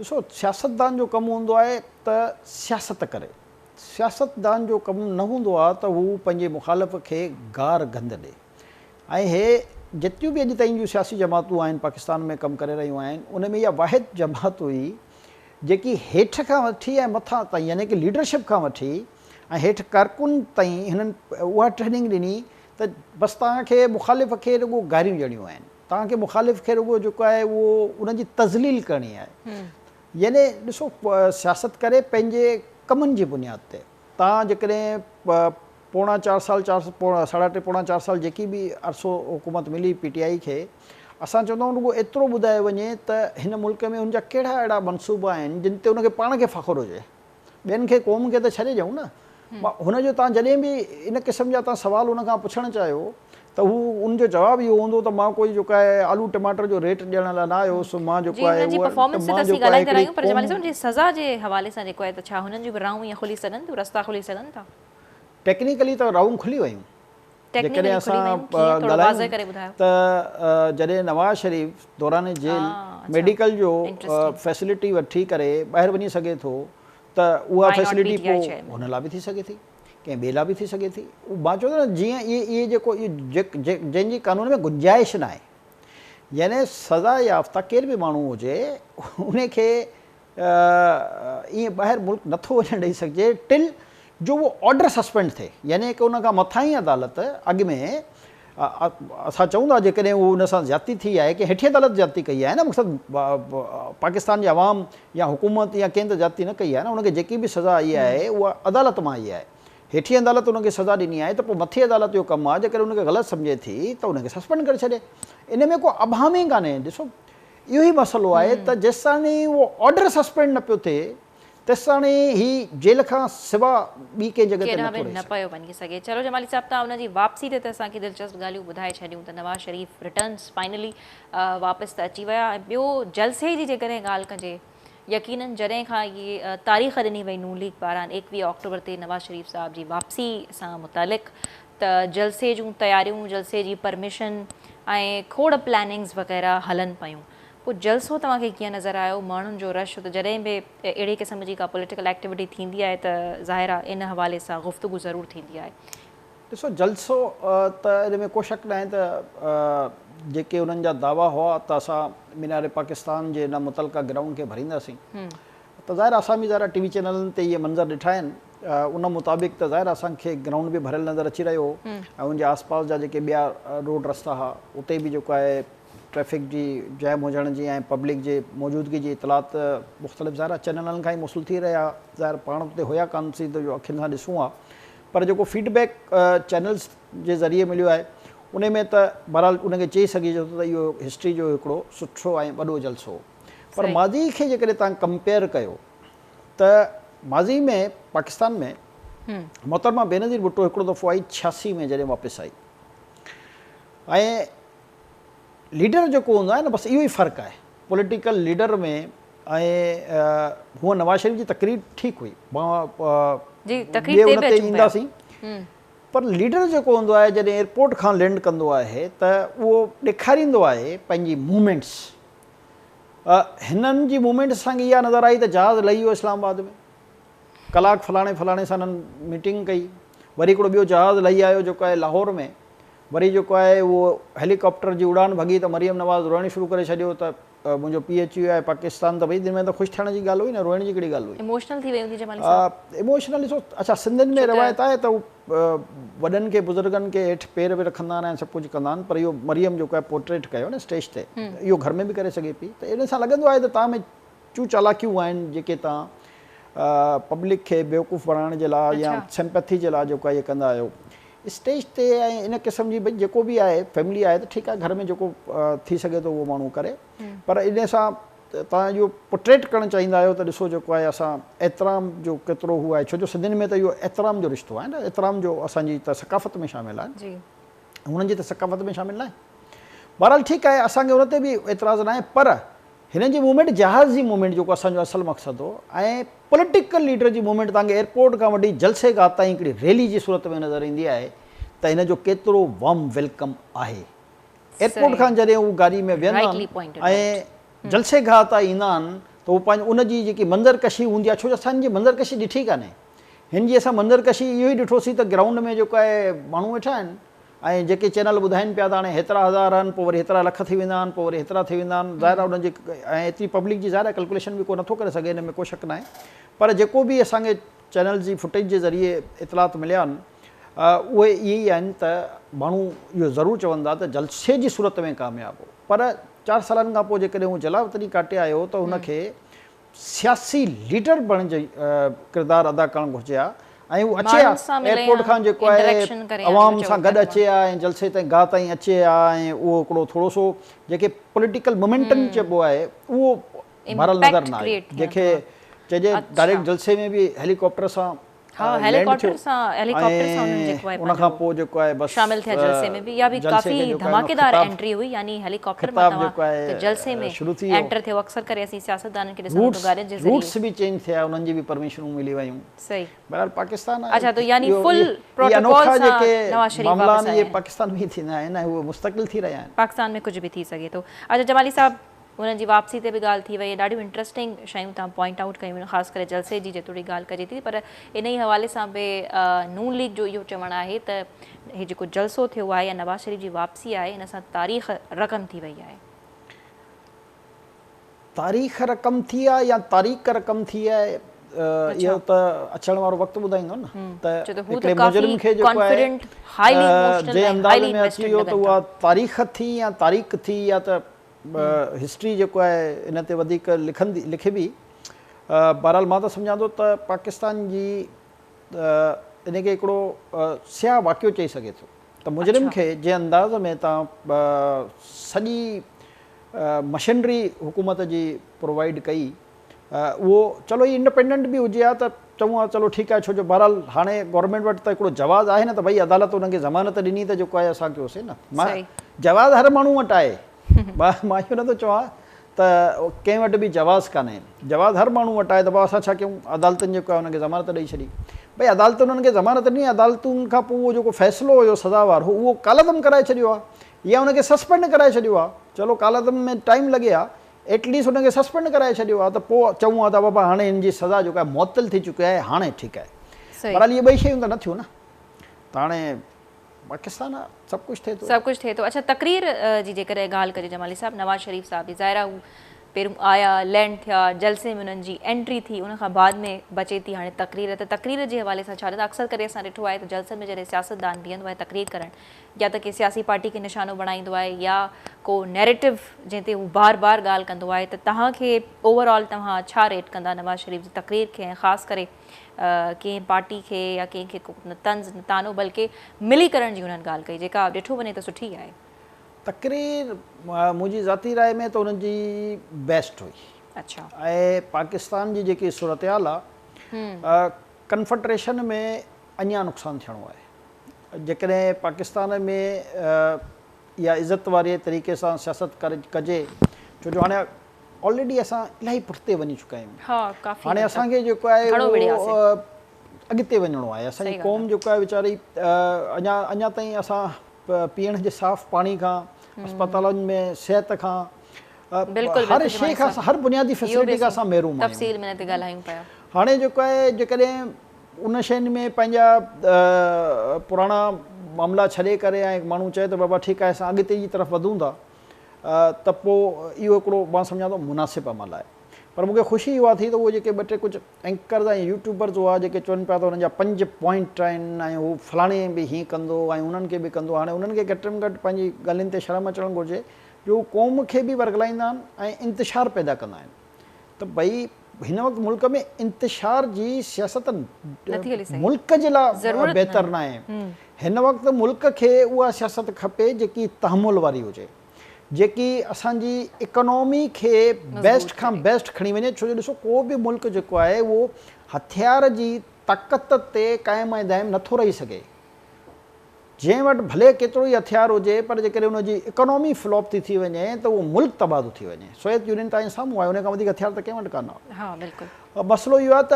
ॾिसो सियासतदान जो कमु हूंदो आहे त सियासत करे, सियासतदान जो कमु न हूंदो आहे त हू पंहिंजे मुखालिफ़ खे गार गंद ॾे। ऐं हे जेतिरियूं बि अॼु ताईं जूं सियासी जमातूं आहिनि पाकिस्तान में कमु करे रहियूं आहिनि, उन में इहा वाहिद जमात हुई जेकी हेठि खां वठी ऐं मथां ताईं, यानी कि लीडरशिप खां वठी ऐं हेठि कारकुन ताईं हिननि उहा ट्रेनिंग ॾिनी त बसि तव्हांखे मुखालिफ़ खे रुॻो गारियूं ॾियणियूं आहिनि, तव्हांखे मुखालिफ़ खे रुॻो जेको आहे उहो उनजी तज़लील करणी आहे। यानी ॾिसो सियासत करे पंहिंजे कमनि जी बुनियाद ते तव्हां जेकॾहिं पौणा 4 साल, 3.5 पौणा 4 साल जेकी बि अरसो हुकूमत मिली PTI खे, असां चवंदा आहियूं रुॻो एतिरो ॿुधायो वञे त हिन मुल्क में हुनजा कहिड़ा अहिड़ा मनसूबा आहिनि जिन ते उनखे पाण खे फ़ख़ुरु हुजे, ॿियनि खे क़ौम खे त छॾे ॾियूं न। हुनजो तव्हां जॾहिं बि इन क़िस्म जा तव्हां सवाल हुन खां पुछणु चाहियो त हू उनजो जवाबु इहो हूंदो त मां कोई जेको आहे आलू टमाटर जो रेट ॾियण लाइ न आयो हुउसि, मां जेको आहे परफॉर्मेंस ते असीं ॻाल्हाईंदा रहियूं, पर जमाली साहब जी सज़ा जे हवाले सां जेको आहे त छा हुननि जूं बि राहूं ईअं खुली सघनि थियूं, रस्ता खुली सघनि था? टेक्निकली त राहूं खुली वयूं। जेकॾहिं असां ॻाल्हायूं त जॾहिं नवाज़ शरीफ़ दौरान जेल मेडिकल जो फैसिलिटी वठी करे ॿाहिरि वञी सघे थो, त उहा फैसिलिटी पोइ हुन लाइ बि थी सघे थी, कंहिं ॿिए लाइ बि थी सघे थी। मां चवंदो न जीअं इहे जेको जंहिंजी कानून में गुंजाइश न आहे, यानी सज़ा याफ़्ता केर बि माण्हू हुजे उनखे ईअं ॿाहिरि मुल्क नथो वञणु ॾेई सघिजे टिल जो उहो ऑर्डर सस्पेंड थिए, यानी कि उन खां मथां ई अदालत अॻु में असां चऊं था जेकॾहिं उहो उन सां ज़्यादती थी आहे कि हेठि अदालत ज़्यादती कई आहे न, मक़सदु पाकिस्तान जे अवाम या हुकूमत या कंहिं त ज़्यादती न कई आहे न, उनखे जेकी बि सज़ा आई आहे उहा अदालत मां आई आहे, हेठी अदालत उनखे सज़ा ॾिनी आहे, त पोइ मथे अदालत जो कमु आहे जेकॾहिं उनखे ग़लति सम्झे थी त उनखे सस्पेंड करे छॾे। इन में को अभाम ई कान्हे। ॾिसो इहो ई मसइलो आहे त जेसिताईं उहो ऑर्डर सस्पेंड न पियो थिए तेसिताईं ही जेल खां सिवा ॿी कंहिं जॻह ते न पियो वञी सघे। चलो जमाली साहब, तव्हां हुनजी वापसी ते त असांखे दिलचस्प ॻाल्हियूं ॿुधाए छॾियूं त नवाज़ शरीफ़ रिटर्न्स फाइनली वापसि त अची विया। ऐं ॿियो जलसे जी जेकॾहिं ॻाल्हि कजे, यकीनन जॾहिं खां इहे तारीख़ ॾिनी वई नून लीग पारां 21 अक्टूबर ते नवाज़ शरीफ़ साहब जी वापसी सां मुतालिक़, त जलसे जूं तयारियूं, जलसे जी परमिशन ऐं खोड़ प्लैनिंग्स वग़ैरह हलनि पियूं। पोइ जलसो तव्हांखे कीअं नज़र आयो, माण्हुनि जो रश? त जॾहिं बि अहिड़े क़िस्म जी का पॉलिटिकल एक्टिविटी थींदी आहे त ज़ाहिर आहे इन हवाले सां गुफ़्तगू ज़रूरु थींदी आहे। ॾिसो जलसो त इन में को शक न आहे त जेके उन्हनि जा दावा हुआ त असां मीनार पाकिस्तान जे इन मुतलका ग्राउंड खे भरींदासीं, त ज़ाहिर असां बि ज़ाहिर TV चैनलनि ते इहे मंज़र ॾिठा आहिनि, उन मुताबिक़ त ज़ाहिर असांखे ग्राउंड बि भरियलु नज़र अची रहियो हो, ऐं उनजे आसपास जा जेके ॿिया रोड रस्ता हुआ उते बि जेको आहे ट्रैफ़िक जी जैम हुजण जी ऐं पब्लिक जे मौजूदगी जी इतलात मुख़्तलिफ़ ज़ाहिर चैनलनि खां ई मौसूल थी रहिया, ज़ाहिर पाण उते हुया कान सी त जो अखियुनि सां ॾिसूं आहे, पर जेको फीडबैक चैनल्स जे ज़रिए मिलियो आहे उन में त बहरहाल उनखे चई सघिजे थो त इहो हिस्ट्री जो हिकिड़ो सुठो ऐं वॾो जलसो हो। पर माज़ी खे जेकॾहिं तव्हां कंपेयर कयो त माज़ी में पाकिस्तान में मोहतरमा बेनज़ीर भुट्टो हिकिड़ो दफ़ो आई 86 में जॾहिं वापसि आई, ऐं लीडर जेको हूंदो आहे न, बसि इहो ई फ़र्क़ु आहे पॉलिटिकल लीडर में। ऐं हूअं नवाज़ शरीफ़ जी तकरीर ठीकु हुई, ॿिए उन ते ईंदासीं, पर लीडर जेको हूंदो आहे जॾहिं एयरपोर्ट खां लैंड कंदो आहे त उहो ॾेखारींदो आहे पंहिंजी मूवमेंट्स। हिननि जी मूवमेंट असांखे इहा नज़र आई त जहाज़ लही वियो इस्लामाबाद में, कलाक फलाणे सां हिननि मीटिंग कई, वरी हिकिड़ो ॿियो जहाज़ लही आयो जेको आहे लाहौर में, वरी जेको आहे उहो हेलीकॉप्टर जी उड़ान भॻी त मरियम नवाज़ रोइणु शुरू करे छॾियो त मुंहिंजो पीउ अची वियो आहे पाकिस्तान, त भई दिन में त ख़ुशि थियण जी ॻाल्हि हुई न, रोइण जी कहिड़ी ॻाल्हि हुई? इमोशनल थी वई हूंदी जमाली साहब। इमोशनल ॾिसो, अच्छा सिंधियुनि में रवायत आहे त वॾनि खे बुज़ुर्गनि खे हेठि पेर बि रखंदा आहिनि ऐं सभु कुझु कंदा आहिनि, पर इहो मरियम जेको आहे पोर्ट्रेट कयो न स्टेज ते, इहो घर में बि करे सघे पई, त इन सां लॻंदो आहे त तव्हां में कचूं चालाकियूं आहिनि जेके तव्हां पब्लिक खे बेवकूफ़ बणाइण जे लाइ या सिंपैथी जे लाइ जेको आहे इहे कंदा आहियो स्टेज ते ऐं इन क़िस्म जी भई जेको बि आहे फैमिली आहे त ठीकु आहे घर में जेको थी सघे थो उहो माण्हू करे पर इन सां तव्हां इहो पोर्ट्रेट करणु चाहींदा आहियो त ॾिसो जेको आहे असां एतिराम जो केतिरो हू आहे छो जो सिंधियुनि में त इहो एतिराम जो रिश्तो आहे न एतिराम जो असांजी त सकाफ़त में शामिलु आहे हुननि जी त सकाफ़त में शामिलु न आहे बहरहाल ठीकु आहे असांखे हुन ते बि एतिराज़ु न आहे पर हिन जी मूवमेंट जहाज़ जी मूवमेंट जेको असांजो असल मक़सदु हो ऐं पॉलिटिकल लीडर जी मूवमेंट तव्हांखे एयरपोर्ट खां वठी जलसे गाह ताईं हिकिड़ी रैली जी सूरत में नज़र ईंदी आहे त हिन जो केतिरो वार्म वेलकम आहे एयरपोर्ट खां जॾहिं उहो गाॾी में वेहंदा आहिनि ऐं जलसे गाह तां ईंदा आहिनि त उहो पंहिंजो उन जी जेकी मंज़रकशी हूंदी आहे छो जो असांजी मंज़रकशी ॾिठी कान्हे हिन जी असां मंज़रकशी इहो ई ॾिठोसीं त ग्राउंड में जेको आहे माण्हू वेठा आहिनि ऐं जेके चैनल ॿुधाइनि पिया त हाणे हेतिरा हज़ार आहिनि पोइ वरी हेतिरा लख थी वेंदा आहिनि पोइ वरी हेतिरा थी वेंदा आहिनि ज़ाहिर आहे उनजी ऐं एतिरी पब्लिक जी ज़ाहिर आहे कैलकुलेशन बि को नथो करे सघे हिन में को शक न आहे पर जेको बि असांखे चैनल जी फुटेज जे ज़रिए इतलात मिलिया आहिनि उहे इहे ई आहिनि त माण्हू इहो ज़रूरु चवंदा त जलसे जी सूरत में कामयाबु हो पर 4 सालनि खां पोइ जेकॾहिं हू जलावतनी काटे आयो त हुनखे सियासी लीडर बणण जो किरदारु अदा करणु घुरिजे हा ऐं उहो अचे हा एयरपोर्ट खां जेको आहे अवाम सां गॾु अचे हा ऐं जलसे ताईं गाह ताईं अचे हा ऐं उहो हिकिड़ो थोरो सो जेके पॉलिटिकल मोमेंटम चइबो आहे उहो भरियल नज़र न आहे जंहिंखे चइजे डायरेक्ट जलसे में बि हेलीकॉप्टर सां हेलीकॉप्टर सां उन खां पोइ जेको आहे बस शामिल थिया जलसे में भी या भी काफ़ी धमाकेदार एंट्री हुई यानी हेलीकॉप्टर में तव्हां जलसे में एंटर थियो अक्सर करे असीं सियासतदाननि खे ॾिसण थो गाॾियुनि जे ज़रिए रूट्स भी चेंज थिया उन्हनि जी भी परमिशनूं मिली वयूं सही बहरहाल पाकिस्तान अच्छा तो यानी फुल प्रोटोकॉल सां नवाज़ शरीफ मामला ये पाकिस्तान में थींदा आहिनि ऐं उहे मुस्तक़िल थी रहिया आहिनि पाकिस्तान में कुझु बि थी सघे थो अच्छा जमाली साहब उन्हनि जी वापसी ते बि ॻाल्हि थी वई ॾाढियूं इंट्रस्टिंग शयूं तव्हां पॉइंट आउट कयूं ख़ासि करे जलसे जी जेतिरी ॻाल्हि कजे थी पर इन ई हवाले सां बि नून लीग जो इहो चवणु आहे त हीउ जेको जलसो थियो आहे या नवाज़ शरीफ जी वापसी आहे इन सां तारीख़ रक़म थी वई आहे तारीख़ रक़म थी आहे या तारीख़ रक़म थी आहे इहो त अचण वारो वक़्तु ॿुधाईंदो न त हिकिड़े मुजरिम खे जेको आहे जंहिं अंदाज़ में अची वियो त उहा तारीख़ थी या तारीख़ थी या त हिस्ट्री जेको आहे इन ते वधीक लिखे बि बहरहाल मां त सम्झां थो त पाकिस्तान जी इन खे हिकिड़ो स्याह वाक़ियो चई सघे थो त मुजरिम खे जंहिं अंदाज़ में तव्हां सॼी मशीनरी हुकूमत जी प्रोवाइड कई उहो चलो ही इंडिपेंडेंट बि हुजे हा त चऊं हा चलो ठीकु आहे छो जो बहरहाल हाणे गवर्नमेंट वटि त हिकिड़ो जवाज़ आहे न त भई अदालत हुनखे ज़मानत ॾिनी त जेको आहे असां कयोसीं न मां जवाज़ हर माण्हू वटि आहे मां इहो नथो चवां त कंहिं वटि बि जवाज़ कान्हे जवाज़ हर माण्हू वटि आहे त भाउ असां छा कयूं अदालतुनि जेको आहे हुनखे ज़मानत ॾेई छॾी भई अदालत हुननि खे ज़मानत ॾिनी अदालतुनि खां पोइ उहो जेको फ़ैसिलो हुयो सज़ावार हो उहो कालादम कराए छॾियो आहे या हुनखे सस्पेंड कराए छॾियो आहे चलो कालादम में टाइम लॻे हा एटलीस्ट हुनखे सस्पेंड कराए छॾियो आहे त पोइ चऊं हा त बाबा हाणे हिन जी सज़ा जेका आहे मुअत्तल थी चुकी आहे हाणे ठीकु आहे पर इहे ॿई शयूं त न थियूं न त हाणे पाकिस्तान सभु कुझु थिए थो अच्छा तकरीर जी जेकॾहिं ॻाल्हि कजे जमाली साहब नवाज़ शरीफ साहब जी ज़ाहिर आहे हू पहिरियों आया लैंड थिया जलसे में उन्हनि जी एंट्री थी उन खां बाद में बचे थी हाणे तकरीर त तकरीर जे हवाले सां छा अक्सर करे असां ॾिठो आहे त जलसनि में जॾहिं सियासतदान बीहंदो आहे तकरीर करणु या त कंहिं सियासी पार्टी खे निशानो बणाईंदो आहे या को नैरेटिव जंहिं ते हू बार बार ॻाल्हि कंदो आहे त तव्हांखे ओवरऑल तव्हां छा रेट कंदा नवाज़ शरीफ जी तकरीर खे ऐं ख़ासि करे कंहिं पार्टी खे या कंहिंखे न तंज़ न तानो बल्कि मिली करण जी हुननि ॻाल्हि कई जेका ॾिठो वञे त सुठी आहे तकरीर मुंहिंजी ज़ाती राय में त हुननि जी बेस्ट हुई अच्छा ऐं पाकिस्तान जी जेकी सूरत हाल आहे कन्फेडरेशन में अञा नुक़सानु थियणो आहे जेकॾहिं पाकिस्तान में इहा इज़त वारे तरीक़े सां सियासत कजे छो जो हाणे ऑलरेडी असां इलाही पुठिते वञी चुका आहियूं हाणे असांखे जेको आहे अॻिते वञिणो आहे असांजी क़ौम जेको आहे वीचारी अञा ताईं असां पीअण जे साफ़ पाणी खां अस्पतालुनि में सिहत खां हर शइ खां हर बुनियादी फैसिलिटी खां असां महरूम आहियूं हाणे जेको आहे जेकॾहिं उन शयुनि में पंहिंजा पुराणा मामला छॾे करे ऐं माण्हू चए त बाबा ठीकु आहे असां अॻिते जी तरफ़ वधूं था त पोइ इहो हिकिड़ो मां सम्झां थो मुनासिबु अमल आहे पर मूंखे ख़ुशी इहा थी त उहे जेके ॿ टे कुझु एंकर्स ऐं यूट्यूबर्स हुआ जेके चवनि पिया त हुननि जा 5 पॉइंट आहिनि ऐं हू फलाणे बि हीअं कंदो ऐं उन्हनि खे बि कंदो हाणे उन्हनि खे घटि में घटि पंहिंजी ॻाल्हियुनि ते शर्म अचणु घुरिजे जो क़ौम खे बि वर्गलाईंदा आहिनि ऐं इंतिशार पैदा कंदा आहिनि त भई हिन वक़्तु मुल्क में इंतिशार जी सियासत नथी हली सघे। मुल्क जे लाइ ज़रूरत बहितर न आहे। हिन वक़्तु मुल्क खे उहा सियासत खपे जेकी तहमुल वारी हुजे, जेकी असांजी इकोनॉमी खे बेस्ट खां बेस्ट खणी वञे। छो जो ॾिसो को बि मुल्क जेको आहे उहो हथियार जी ताक़त ते क़ाइमु ऐं दाइमु नथो रही सघे। जंहिं वटि भले केतिरो ई हथियार हुजे पर जेकॾहिं उनजी इकोनॉमी फ्लॉप थी वञे त उहो मुल्क तबाह थी वञे। सोवियत यूनियन तव्हांजे साम्हूं आहे, उन खां वधीक हथियार त कंहिं वटि कान आहे। हाँ बिल्कुलु। मसइलो इहो आहे त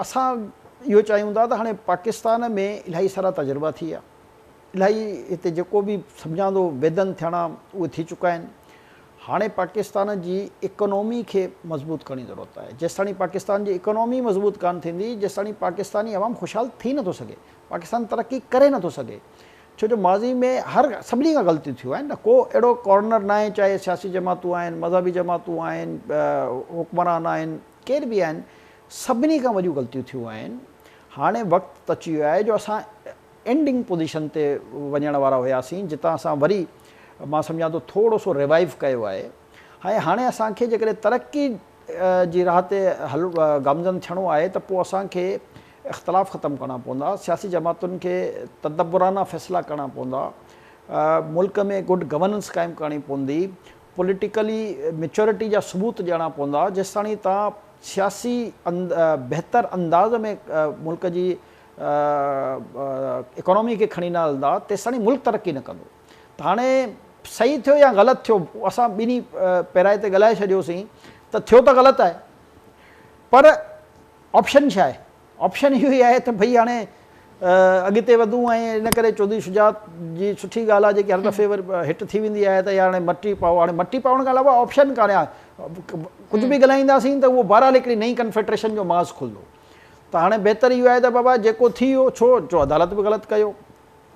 असां इहो चाहियूं था त हाणे पाकिस्तान में इलाही सारा तजुर्बा थी विया, इलाही हिते जेको बि सम्झां थो वेदन थियणा उहे थी चुका आहिनि। हाणे पाकिस्तान जी इकोनॉमी खे मज़बूत करण जी ज़रूरत आहे। जेसिताणी पाकिस्तान जी इकोनॉमी मज़बूत कान थींदी जेसिताणी पाकिस्तानी अवाम ख़ुशहाल थी नथो सघे, पाकिस्तान तरक़ी करे नथो सघे। छो जो माज़ी में हर सभिनी खां ग़लतियूं थियूं आहिनि न, को अहिड़ो कॉर्नर न आहे, चाहे सियासी जमातूं आहिनि, मज़हबी जमातूं आहिनि, हुक्मरान आहिनि, केर बि आहिनि, सभिनी खां वॾियूं ग़लतियूं थियूं आहिनि। हाणे वक़्तु अची वियो आहे जो असां एंडिंग पोज़ीशन ते वञण वारा हुआसीं, जितां असां वरी मां सम्झां थो थोरो सो रिवाइव कयो आहे। हाणे असांखे जेकॾहिं तरक़ी जी राह ते गामज़न थियणो आहे त पोइ असांखे इख़्तिलाफ़ ख़तमु करणा पवंदा, सियासी जमातुनि खे तदब्बुराना फ़ैसिला करणा पवंदा, मुल्क में गुड गवर्नेंस क़ाइमु करणी पवंदी, पॉलिटिकली मैच्योरिटी जा सबूत ॾियणा पवंदा। जेसिताणी तव्हां सियासी बहितर अंदाज़ में मुल्क जी इकोनॉमी खे खणी न हलंदा तेसिताणी मुल्क तरक़ी न कंदो। त हाणे सही थियो या ग़लति थियो, असां ॿिन्ही पहिरां ते ॻाल्हाए छॾियोसीं त थियो त ग़लति आहे, पर ऑप्शन छा आहे? ऑप्शन इहो ई आहे त भई हाणे अॻिते वधूं ऐं इन करे चौधरी शुजात जी सुठी ॻाल्हि आहे जेकी हर दफ़े वरी हिट थी वेंदी आहे त हाणे मटी पाओ। हाणे मटी पाउण खां अलावा ऑप्शन कान्हे। कुझु बि ॻाल्हाईंदासीं त उहो बहरहाल हिकिड़ी नई कन्फेडरेशन जो माज़ खुलंदो। त हाणे बहितर इहो आहे त बाबा जेको थी वियो, छो अदालत बि ग़लति कयो,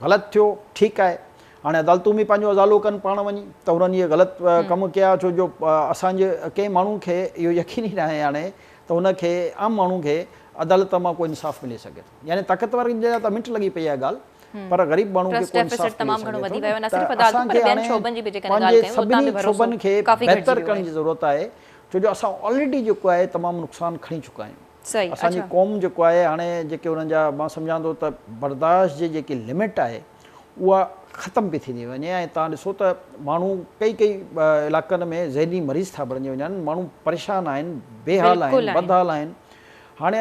ग़लति थियो, ठीकु आहे। हाणे अदालतूं बि पंहिंजो अज़ालो कनि पाण वञी त उन्हनि इहे ग़लति कमु कया। छो जो असांजे कंहिं माण्हू खे इहो यकीन ई न आहे हाणे त हुनखे आम माण्हू खे अदालत मां को इंसाफ़ मिली सघे थो। यानी ताक़तवर जे लाइ त मिंट लॻी पई आहे ॻाल्हि, पर ग़रीब माण्हू खे को इंसाफ़ पंहिंजे सभिनी शोबनि खे बहितर करण जी ज़रूरत आहे। छो जो असां ऑलरेडी जेको आहे तमामु नुक़सानु खणी चुका आहियूं। असांजी क़ौम जेको आहे हाणे जेके हुननि जा मां सम्झां थो त बर्दाश्त जी जेकी लिमिट आहे उहा ख़तमु पई थींदी वञे। ऐं तव्हां ॾिसो त माण्हू कई इलाइक़नि में ज़हनी मरीज़ था बणिजी वञनि, माण्हू परेशान आहिनि, बेहाल आहिनि, बदहाल आहिनि। हाणे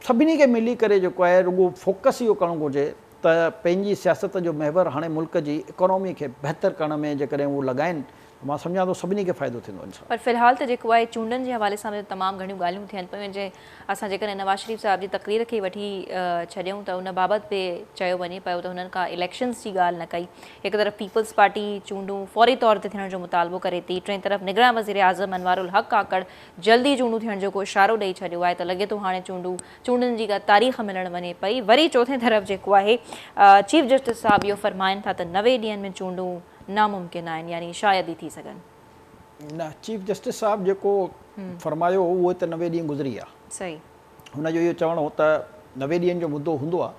सभिनी खे मिली करे जेको आहे रुॻो फोकस इहो करणु घुरिजे त पंहिंजी सियासत जो महवर हाणे मुल्क जी इकोनॉमी खे बहितर करण में जेकॾहिं उहो लॻाइनि, मां सम्झां थो सभिनी खे फ़ाइदो थींदो इनसां। पर फ़िलहाल त जेको आहे चूंडनि जे हवाले सां तमामु घणियूं ॻाल्हियूं थियनि पियूं। जे असां जेकॾहिं नवाज़ शरीफ़ साहिब जी तक़रीर खे वठी छॾियूं त उन बाबति बि चयो वञे पियो त हुननि का इलेक्शन्स जी ॻाल्हि न कई। हिकु तरफ़ पीपल्स पार्टी चूंडूं फौरी तौर ते थियण जो मुतालबो करे थी, टे तरफ़ निगरान वज़ीर आज़म अनवारुल हक़ काकड़ जल्दी चूंडूं थियण जो को इशारो ॾेई छॾियो आहे। त लॻे थो हाणे चूंडनि जी का तारीख़ मिलणु वञे पई। वरी चोथें तरफ़ जेको आहे चीफ जस्टिस साहिब इहो फरमाइनि था त 90 ॾींहंनि में चूंडूं नामुमकिन आहिनि, यानी शायदि ई थी सघनि। न, चीफ जस्टिस साहिब जेको फरमायो उहो त 90 ॾींहं गुज़री आहे। सही, हुनजो इहो चवणो त 90 ॾींहंनि जो मुद्दो हूंदो आहे,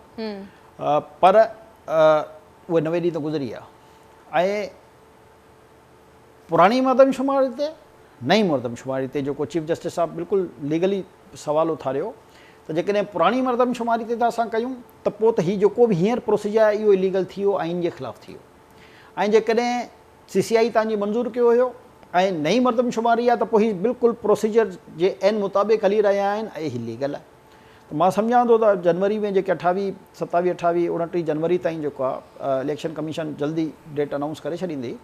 पर उहे 90 ॾींहं त गुज़री विया। ऐं पुराणी मरदमशुमारी ते नई मरदमशुमारी ते जेको चीफ जस्टिस साहिबु बिल्कुलु लीगली सवाल उथारियो त जेकॾहिं पुराणी मरदमशुमारी ते त असां कयूं त पोइ त हीउ जेको बि हींअर प्रोसीजर आहे इहो इलीगल थी वियो, आइन जे ख़िलाफ़ु थी वियो। ऐं जेकॾहिं CCI तव्हांजी मंज़ूरु कयो हुयो ऐं नई मरदमशुमारी आहे त पोइ हीउ बिल्कुलु प्रोसीजर जे एन मुताबिक़ हली रहिया आहिनि ऐं हीउ लीगल आहे। त मां सम्झां थो त जनवरी में जेके 28, 27, 28, 29 जनवरी ताईं जेको आहे इलेक्शन कमीशन जल्दी डेट अनाउंस करे छॾींदी।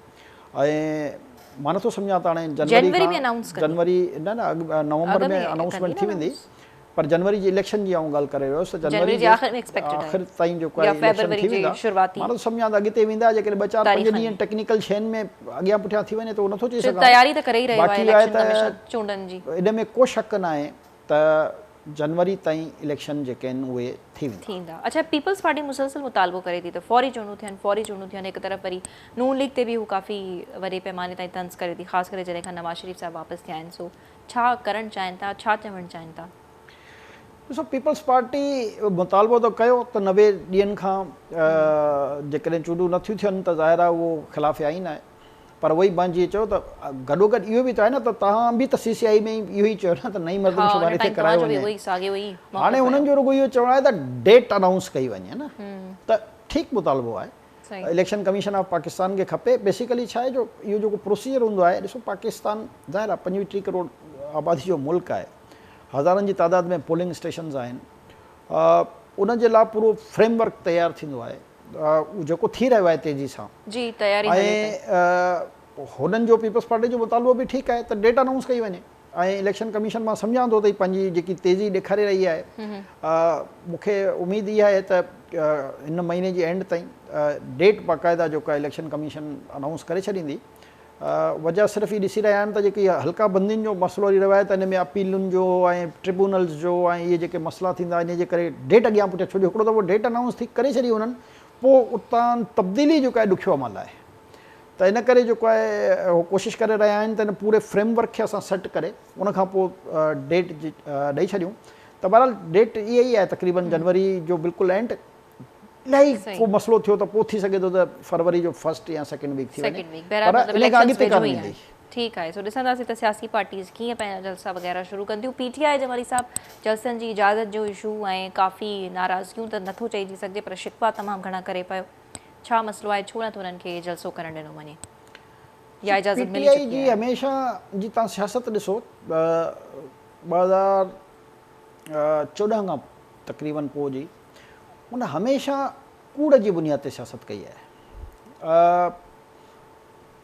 ऐं मां नथो सम्झां त हाणे जनवरी न नवंबर में अनाउंसमेंट थी वेंदी, पर जनवरी जी इलेक्शन जी आऊं ॻाल्हि करे रहियो आहियां। जनवरी जे आख़िर ताईं जेको आहे इलेक्शन थी वेंदा। मां नथो सम्झां त अॻिते वेंदा जेकॾहिं 2-4-5 ॾींहं टेक्निकल शयुनि में अॻियां पुठियां थी वञे त उहो नथो चई सघां। बाक़ी आहे त इन में को शक न आहे त जनवरी ताईं इलेक्शन जेके आहिनि उहे थींदा। अच्छा, पीपल्स पार्टी मुसलसल मुतालबो करे थी त फौरी चूंडूं थियनि। हिकु तरफ़ वरी नून लीग ते बि हू काफ़ी वॾे पैमाने ताईं तंज़ करे थी, ख़ासि करे जॾहिं खां नवाज़ शरीफ़ साहिबु वापसि थिया आहिनि। सो छा करणु चाहिनि था, छा चवणु चाहिनि था? ॾिसो, पीपल्स पार्टी मुतालबो त कयो त 90 ॾींहंनि खां जेकॾहिं चूंडूं नथियूं थियनि त ज़ाहिर आहे उहो ख़िलाफ़ आइन आहे। पर वही मां जीअं चयो त गॾोगॾु इहो बि त आहे न त तव्हां बि त CCI में इहो ई चयो न त नई मर्दमशुमारी खे करायो वञे। हाणे उन्हनि जो रुॻो इहो चवणो आहे त डेट अनाउंस कई वञे न, त ठीकु मुतालबो आहे। इलेक्शन कमीशन ऑफ पाकिस्तान खे खपे। बेसिकली छा आहे जो इहो जेको प्रोसीजर हूंदो आहे, ॾिसो पाकिस्तान ज़ाहिर आहे 25-30 करोड़ आबादी जो मुल्क आहे, हज़ारनि जी तादाद में पोलिंग स्टेशन्स आहिनि, उन जे लाइ पूरो फ्रेमवर्क तयारु थींदो आहे, जेको थी रहियो आहे तेज़ी सां जी तयारी। ऐं हुननि जो पीपल्स पार्टी जो मुतालबो बि ठीकु आहे त डेट अनाउंस कई वञे। ऐं इलेक्शन कमीशन मां सम्झां थो त पंहिंजी जेकी तेज़ी ॾेखारे रही आहे, मूंखे उमेदु इहा आहे त हिन महीने जी एंड ताईं डेट बाक़ाइदा जेका इलेक्शन कमीशन अनाउंस करे छॾींदी। वजह सिर्फ़ु ई ॾिसी रहिया आहिनि त जेकी हल्का बंदियुनि जो मसइलो हली रहियो आहे, त हिन में अपीलुनि जो ऐं ट्रिब्यूनल्स जो ऐं इहे जेके मसइला थींदा इन जे करे डेट अॻियां पुठियां, छो जो हिकिड़ो दफ़ो डेट अनाउंस थी करे छॾी उन्हनि, पोइ उतां तब्दीली जेका आहे ॾुखियो अमल आहे। त इन करे जेको आहे उहो कोशिशि करे रहिया आहिनि त हिन पूरे फ्रेमवर्क खे असां सेट करे उनखां पोइ डेट ॾेई छॾियूं। त बहरहाल डेट इहा ई आहे तक़रीबन जनवरी जो बिल्कुलु एंड। इलाही को मसइलो थियो त पोइ थी सघे थो त फरवरी जो फर्स्ट या सेकेंड वीक थी वञे, पर इन खां अॻिते कान ईंदी। ठीकु आहे। सो ॾिसंदासीं त सियासी पार्टीज़ कीअं पंहिंजा जलसा वग़ैरह शुरू कंदियूं। PTI जमाली साहिबु जलसनि जी इजाज़त जो इशू ऐं काफ़ी नाराज़गियूं त नथो चइजी सघिजे, पर शिकवा तमामु घणा करे पियो। छा मसइलो आहे, छो नथो उन्हनि खे जलसो करणु ॾिनो वञे या इजाज़त मिली चुकी आहे? जी हमेशह जी तव्हां सियासत ॾिसो 2014 खां तक़रीबन पोइ जी उन हमेशह कूड़ जी बुनियाद ते सियासत कई आहे।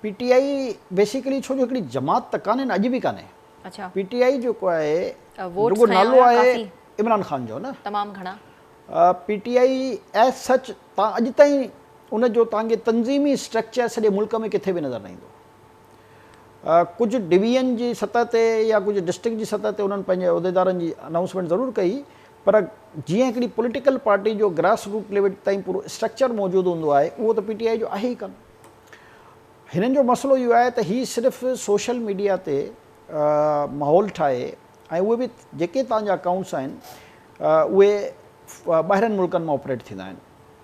PTI बेसिकली छो जो हिकिड़ी जमात त कान्हे न, अॼु बि कान्हे। अच्छा, PTI जेको आहे रुॻो नालो आहे इमरान ख़ान जो न, तमामु घणा। PTI एज सच तव्हां अॼु ताईं उन जो तव्हांखे तंज़ीमी स्ट्रक्चर सॼे मुल्क में किथे बि नज़र न ईंदो। कुझु डिवीजन जी सतह ते या कुझु डिस्ट्रिक्ट जी सतह ते उन्हनि पंहिंजे उहिदेदारनि जी अनाउंसमेंट ज़रूरु कई, पर जीअं हिकिड़ी पॉलिटिकल पार्टी जो ग्रास रूट लेवल ताईं पूरो स्ट्रक्चर मौजूदु हूंदो आहे, उहो त PTI जो आहे ई कान। हिननि जो मसइलो इहो आहे त हीअ सिर्फ़ु सोशल मीडिया ते माहौल ठाहे ऐं उहे बि जेके तव्हांजा अकाउंट्स आहिनि उहे ॿाहिरनि मुल्कनि मां ऑपरेट थींदा आहिनि।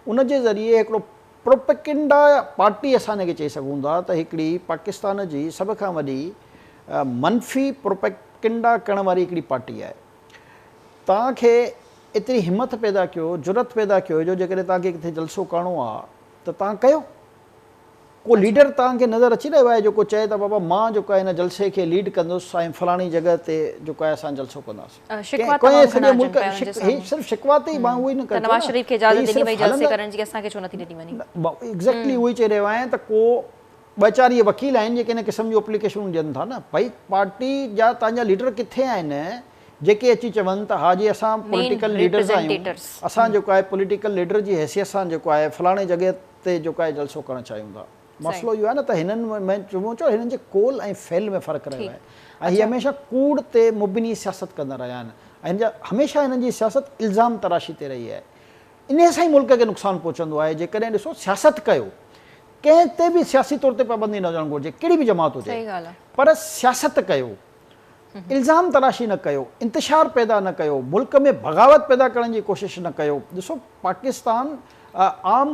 उन जे ज़रिए हिकिड़ो प्रोपेगेंडा पार्टी असां हिनखे चई सघूं था त हिकिड़ी पाकिस्तान जी सभ खां वॾी मनफ़ी प्रोपेगेंडा करण वारी हिकिड़ी पार्टी आहे। तव्हांखे एतिरी हिमत पैदा कयो, जुरत पैदा कयो जो जेकॾहिं तव्हांखे किथे जलसो करिणो आहे त तव्हां कयो। को लीडर तव्हांखे नज़र अची रहियो आहे जेको चए त बाबा मां जेको आहे हिन जलसे खे लीड कंदुसि ऐं फलाणी जॻह ते जेको आहे असां जलसो कंदासीं। सिर्फ़ु शिकवा ते ई मां उहो ई न कंदो, नवाज़ शरीफ़ खे इजाज़त ॾिनी वई जलसे करण जी, असांखे छो नथी ॾिनी वञे। एग्ज़ैक्टली उहो ई चई रहियो आहियां त को ॿ चार इहे वकील आहिनि जेके हिन क़िस्म जूं एप्लीकेशनूं ॾियनि था न, भई पार्टी जा तव्हांजा लीडर किथे आहिनि जेके अची चवनि त हा जी असां पॉलिटिकल लीडर्स आहियूं, असां जेको आहे पॉलिटिकल लीडर जी हैसियत सां जेको आहे फलाणे जॻह ते जेको आहे जलसो करणु चाहियूं था। मसइलो इहो आहे न त हिननि में चयो हिननि जे कोल ऐं फेल में फ़र्क़ु रहियो आहे ऐं हीअ हमेशह कूड़ ते मुबनी सियासत कंदा रहिया आहिनि ऐं हिन जा हमेशह हिननि जी सियासत इल्ज़ाम तराशी ते रही आहे। इन सां ई मुल्क खे नुक़सानु पहुचंदो आहे। जेकॾहिं ॾिसो सियासत कयो, कंहिं ते बि सियासी तौर ते पाबंदी न हुजणु घुरिजे, कहिड़ी बि जमात हुजे, पर सियासत कयो, इल्ज़ाम तराशी न कयो, इंतिशार पैदा न कयो, मुल्क में बग़ावत पैदा करण जी कोशिशि न कयो। ॾिसो पाकिस्तान आम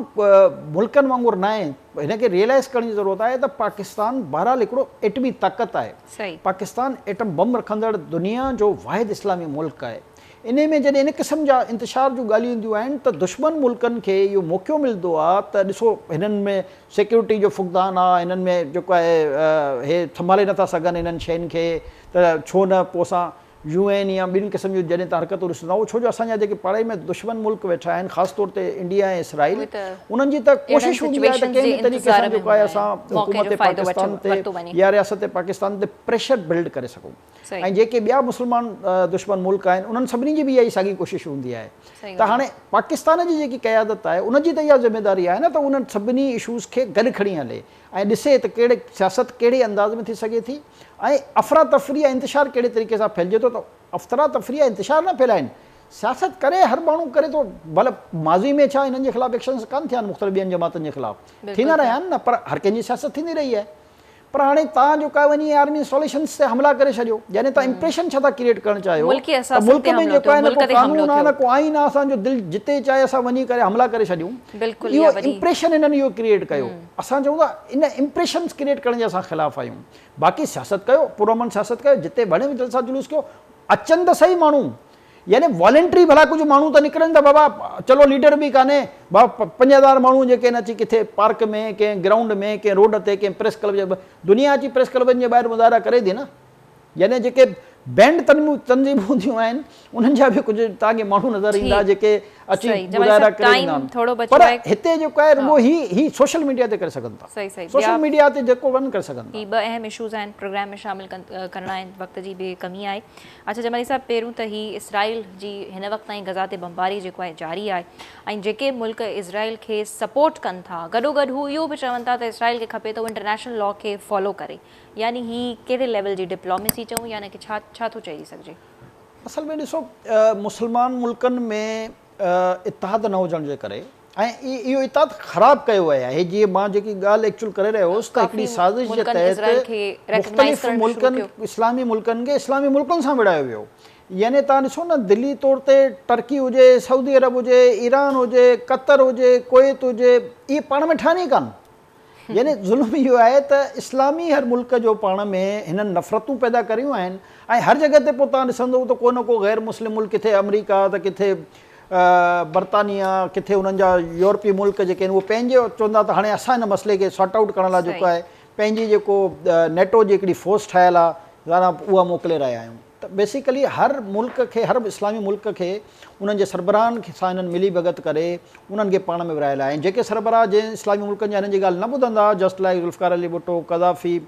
मुल्कनि वांगुरु न आहे, हिनखे रियलाइज़ करण जी ज़रूरत आहे त पाकिस्तान बहरहाल हिकिड़ो एटमी ताक़त आहे। पाकिस्तान एटम बम रखंदड़ दुनिया जो वाहिद इस्लामी मुल्क आहे। इन में जॾहिं इन क़िस्म जा इंतिशार जूं ॻाल्हियूं ईंदियूं आहिनि त दुश्मन मुल्कनि खे इहो मौक़ो मिलंदो आहे त ॾिसो हिननि में सिक्योरिटी जो फुक़दान आहे, हिननि में जेको आहे हे संभाले नथा सघनि इन्हनि शयुनि खे, त छो न पोइ असां UN या ॿिनि क़िस्म जूं जॾहिं तव्हां हरकतूं ॾिसंदा उहो छो जो असांजा जेके पाड़े में दुश्मन मुल्क वेठा आहिनि, ख़ासि तौर ते इंडिया ऐं इसराइल, उन्हनि जी त कोशिशि हूंदी आहे त कंहिं बि तरीक़े सां जेको आहे असां हुकूमत पाकिस्तान ते या रियासत पाकिस्तान ते प्रेशर बिल्ड करे सघूं। ऐं जेके ॿिया मुस्लमान दुश्मन मुल्क आहिनि उन्हनि सभिनी जी बि इहा ई साॻी कोशिशि हूंदी आहे। त हाणे पाकिस्तान जी जेकी क़यादत आहे उनजी त इहा ज़िमेदारी आहे न त उन्हनि सभिनी इशूज़ खे गॾु खणी हले ऐं ॾिसे त कहिड़े सियासत कहिड़े अंदाज़ में थी सघे थी ऐं अफ़रा तफ़री या इंतिशार कहिड़े तरीक़े सां फैलिजे थो। त अफ़रा तफ़री या इंतिशार न फैलाइनि, सियासत करे हर माण्हू करे थो। भले माज़ी में छा हिननि जे ख़िलाफ़ु एक्शन्स कान थिया आहिनि मुख़्तलिफ़ ॿियनि जमातुनि जे ख़िलाफ़ु, थींदा रहिया आहिनि न, पर हर कंहिंजी सियासत थींदी रही आहे। पर हाणे तव्हां जेको आहे वञी आर्मी इंस्टॉलेशंस ते हमला करे छॾियो, यानी तव्हां इंप्रेशन छा था क्रिएट करणु चाहियो? मुल्क में जेको आहे न को कानून आहे न को आइन आहे, असांजो दिलि जिते चाहे असां वञी करे हमला करे छॾियूं, इहो इंप्रेशन हिननि इहो क्रिएट कयो। असां चऊं था इन इंप्रेशन्स क्रिएट करण जे असां ख़िलाफ़ आहियूं। बाक़ी सियासत कयो, पुरअमन सियासत कयो, जिते वणे जलसा जुलूस कयो, अचनि त सही माण्हू, यानी वॉलेंट्री भला कुछ माण्हू त निकिरनि था, बाबा चलो लीडर बि कान्हे, बाबा 50,000 माण्हू जेके न अची किथे पार्क में, कंहिं ग्राउंड में, कंहिं रोड ते, कंहिं प्रेस क्लब जे दुनिया अची प्रेस क्लबनि जे ॿाहिरि मुज़ाहिरा करे थी न, यानी जेके बैंड तंज़ीमूं हूंदियूं आहिनि उन्हनि जा बि कुझु तव्हांखे माण्हू नज़र ईंदा जेके अची मुज़ाहिरा करे ईंदा आहिनि। पर हिते जेको आहे रुॻो ही सोशल मीडिया ते करे सघनि था, सोशल मीडिया ते जेको वञी करे सघनि था। ही ॿ अहम इशूज़ आहिनि प्रोग्राम में शामिल करणा आहिनि, वक़्त जी बि कमी आहे। अच्छा जमाली साहब, पहिरियों त ही इसराइल जी हिन वक़्त ताईं गज़ा ते बमबारी जेको आहे जारी आहे, ऐं जेके मुल्क इज़राइल खे सपोर्ट कनि था, गॾोगॾु हू इहो बि चवनि था त इसराइल खे खपे त उहो इंटरनेशनल लॉ खे फॉलो करे, यानी ही कहिड़े लेवल जी डिप्लोमेसी चऊं, यानी कि छा थो चई सघिजे? असल में ॾिसो, मुस्लमान मुल्कनि में इतिहाद न हुजण जे करे ऐं इहो इतिहाद ख़राबु कयो वियो आहे। जीअं मां जेकी ॻाल्हि एक्चुअल करे रहियो हुउसि त हिकिड़ी साज़िश जे तहत मुख़्तलिफ़ मुल्कनि, इस्लामी मुल्कनि खे इस्लामी मुल्कनि सां विड़ायो वियो। यानी तव्हां ॾिसो न, दिल्ली तौर ते टर्की हुजे, सऊदी अरब हुजे, ईरान हुजे, कतर हुजे, कुवैत हुजे, इहे पाण में ठहनि ई कान। यानी ज़ुल्म इहो आहे त इस्लामी हर मुल्क जो पाण में हिननि नफ़रतूं पैदा करियूं आहिनि, ऐं हर जॻह ते पोइ तव्हां ॾिसंदो त को न को गैर मुस्लिम मुल्क, किथे अमरीका त किथे बर्तानिया, किथे उन्हनि जा यूरोपीय मुल्क जेके आहिनि उहे पंहिंजो चवंदा त हाणे असां हिन मसइले खे सॉर्ट आउट करण लाइ जेको आहे पंहिंजी जेको नेटो जी हिकिड़ी फोर्स ठहियलु आहे उहा मोकिले रहिया आहियूं। त बेसिकली हर मुल्क खे, हर इस्लामी मुल्क खे उन्हनि जे सरबराहनि सां हिननि मिली भगत करे उन्हनि खे पाण में विरायल आहे। जेके सरबराह जंहिं इस्लामी मुल्कनि जा हिननि जी ॻाल्हि न ॿुधंदा, जस्ट लाइक ज़ुल्फ़िकार अली भुट्टो, कदाफ़ी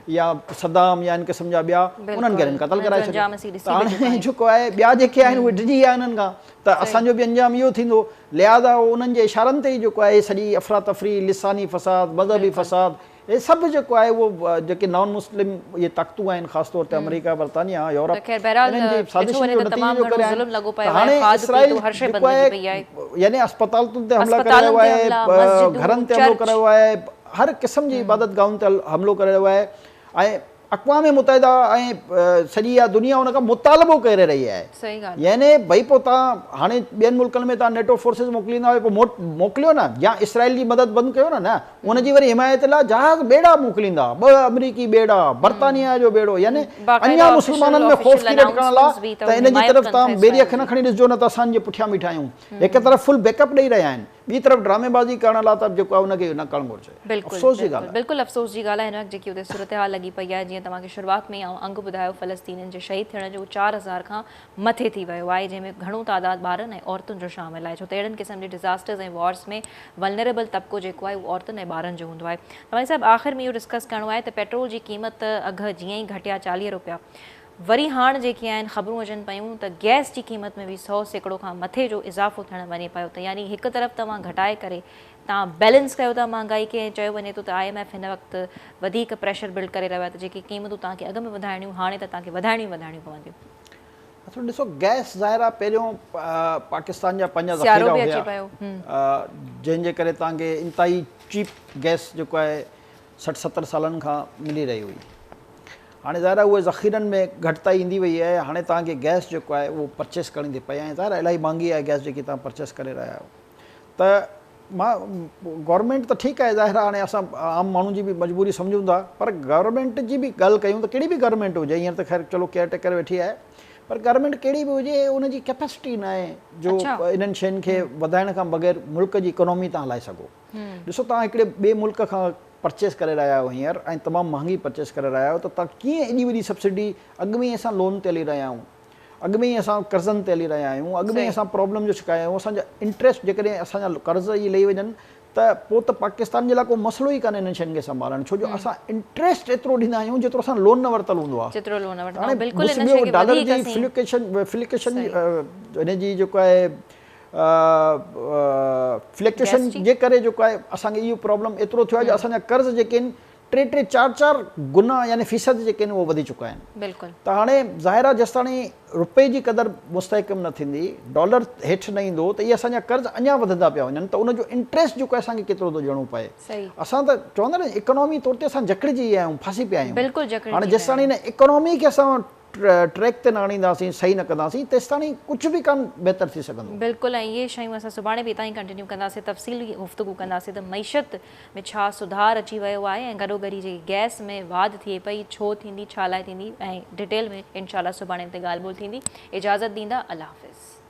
या सदाम या इन क़िस्म जा ॿिया, उन्हनि खे क़तल कराए छॾियो। हाणे जेको आहे ॿिया जेके आहिनि उहे डिॼी विया हिननि खां, त असांजो बि अंजाम इहो थींदो। लिहाज़ा उन्हनि जे इशारनि ते ई जेको आहे सॼी अफ़रा तफ़री, लिसानी फ़साद, मज़हबी फ़साद, हे सभु जेको आहे उहो जेके नॉन मुस्लिम इहे ताक़तूं आहिनि, ख़ासि तौर ते अमेरिका, बर्तानिया, यूरोप, इन्हनि जी साज़िशुनि जो नतीजो जो करे हाणे इसराइल जेको आहे यानी अस्पतालुनि ते हमला करे रहियो आहे, घरनि ते हमलो करे रहियो आहे, हर क़िस्म जी इबादत गाहुनि ते हमलो करे रहियो आहे, ऐं अक़वाम मुतहिदा ऐं सॼी इहा दुनिया उन खां मुतालबो करे रही आहे। यानी भई पोइ तव्हां हाणे ॿियनि मुल्कनि में तव्हां नेटो फोर्सिस मोकिलींदा आहियो, पोइ मोकिलियो न, या इसराइल जी मदद बंदि कयो न, उनजी वरी हिमायत लाइ जहाज़ बेड़ा मोकिलींदा, 2 अमरीकी बेड़ा, बर्तानिया जो बेड़ो, यानी अञा मुस्लमाननि में ख़ौफ़ क्रिएट करण लाइ त इन जी तरफ़ तव्हां बेड़ी अख न खणी ॾिसजो न त असांजे पुठियां बीठा आहियूं। हिकु तरफ़ फुल बैकअप ॾेई रहिया आहिनि, ॿी तरफ़ ड्रामेबाज़ी करण लाइ त जेको आहे उनखे न करणु घुरिजे। अफ़सोस जी ॻाल्हि, बिल्कुलु अफ़सोस जी ॻाल्हि आहे। हिन वक़्तु जेकी उते सूरत हाल लॻी पई आहे, जीअं तव्हांखे शुरूआत में अंग ॿुधायो, फ़लस्तीनियुनि जे शहीद थियण जो 4000 खां मथे थी वियो आहे, जंहिंमें घणो तादाद ॿारनि ऐं औरतुनि जो शामिल आहे, छो त अहिड़नि क़िस्म जे डिज़ास्टर्स ऐं वॉर्स में वल्नरेबल तबिको जेको आहे उहो औरतुनि ऐं ॿारनि जो हूंदो आहे। तव्हां साहिबु आख़िर में इहो डिस्कस करिणो आहे त पेट्रोल जी क़ीमत अघु जीअं ई घटिया 40 रुपया, वरी हाणे जेके आहिनि ख़बरूं अचनि पियूं त गैस जी क़ीमत में बि 100% खां मथे जो इज़ाफ़ो थियणु वञे पियो। त यानी हिकु तरफ़ तव्हां घटाए करे तव्हां बैलेंस कयो था महांगाई खे, ऐं चयो वञे थो त IMF हिन वक़्तु वधीक प्रेशर बिल्ड करे रहियो आहे, त जेकी क़ीमतूं तव्हांखे अॻ में वधाइणियूं हाणे त तव्हांखे वधाइणियूं पवंदियूं। अच्छा ॾिसो, गैस ज़ाहिर आहे पहिरियों पाकिस्तान जा 5 ज़ख़ीरा हुया, जंहिंजे करे तव्हांखे इंतिहाई चीप गैस जेको आहे 60-70 सालनि खां मिली रही हुई। हाणे ज़ाहिर आहे उहे ज़ख़ीरनि में घटिताई ईंदी वई आहे। हाणे तव्हांखे गैस जेको आहे उहो परचेस करणी थी पए, ऐं ज़ाहिर आहे इलाही महांगी आहे गैस जेकी तव्हां परचेस करे रहिया आहियो। त मां गवर्नमेंट त ठीकु आहे, ज़ाहिर आहे हाणे असां आम माण्हू जी बि मजबूरी सम्झूं था, पर गवर्नमेंट जी बि ॻाल्हि कयूं त कहिड़ी बि गवर्नमेंट हुजे, हींअर त ख़ैर चलो केयर टेकर वेठी आहे, पर गवर्नमेंट कहिड़ी बि हुजे उनजी कैपेसिटी न आहे जो इन्हनि शयुनि खे वधाइण खां बग़ैर मुल्क जी इकोनॉमी तव्हां हलाए सघो। ॾिसो, तव्हां हिकिड़े ॿिए मुल्क खां परचेस करे रहिया आहियो हींअर, ऐं तमामु महांगी परचेस करे रहिया आहियो, त तव्हां कीअं एॾी वॾी सब्सिडी, अॻु में ई असां लोन ते हली रहिया आहियूं, अॻु में ई असां कर्ज़नि ते हली रहिया आहियूं, अॻु में ई असां प्रॉब्लम जो शिकाय आहियूं, असांजा इंट्रस्ट जेकॾहिं असांजा कर्ज़ इहे लही वञनि त पोइ त पाकिस्तान जे लाइ को मसइलो ई कान्हे हिननि शयुनि खे संभालणु, छो जो असां इंट्रस्ट एतिरो ॾींदा आहियूं जेतिरो असां लोन न वरितलु हूंदो आहे। डॉलर जी फ्लिकेशन हिनजी जेको आहे फ्लैक्चुएशन जे करे जेको आहे असांखे इहो प्रॉब्लम एतिरो थियो आहे जो असांजा कर्ज़ जेके आहिनि टे 4 गुना यानी फ़ीसद जेके आहिनि उहो वधी चुका आहिनि। बिल्कुलु त हाणे ज़ाहिर आहे जेसिताणी रुपए जी क़दुरु मुस्तहकम न थींदी, डॉलर हेठि न ईंदो, त इहे असांजा कर्ज़ अञा वधंदा पिया वञनि, त उनजो इंट्रस्ट जेको आहे असांखे केतिरो थो ॾियणो पए। सही असां त चवंदा न इकोनॉमी तौर ते असां जकड़िजी विया आहियूं, फासी पिया आहियूं। बिल्कुलु जकड़िजी हाणे जेसिताणी न इकोनॉमी खे असां ट्रैक ते न आणींदासीं, सही न कंदासीं, तेसिताणी कुझु बि कान बहितर थी सघंदो। बिल्कुलु, ऐं इहे शयूं असां सुभाणे बि हितां ई कंटिन्यू कंदासीं, तफ़सीली गुफ़्तगू कंदासीं त मईशत में छा सुधार अची वियो आहे ऐं गॾोगॾु जेकी गैस में वाधि थिए पई छो थींदी, छा लाइ थींदी, ऐं डिटेल में इंशाल्लाह सुभाणे ते ॻाल्हि ॿोल थींदी। इजाज़त ॾींदा, अल्लाह हाफ़िज़।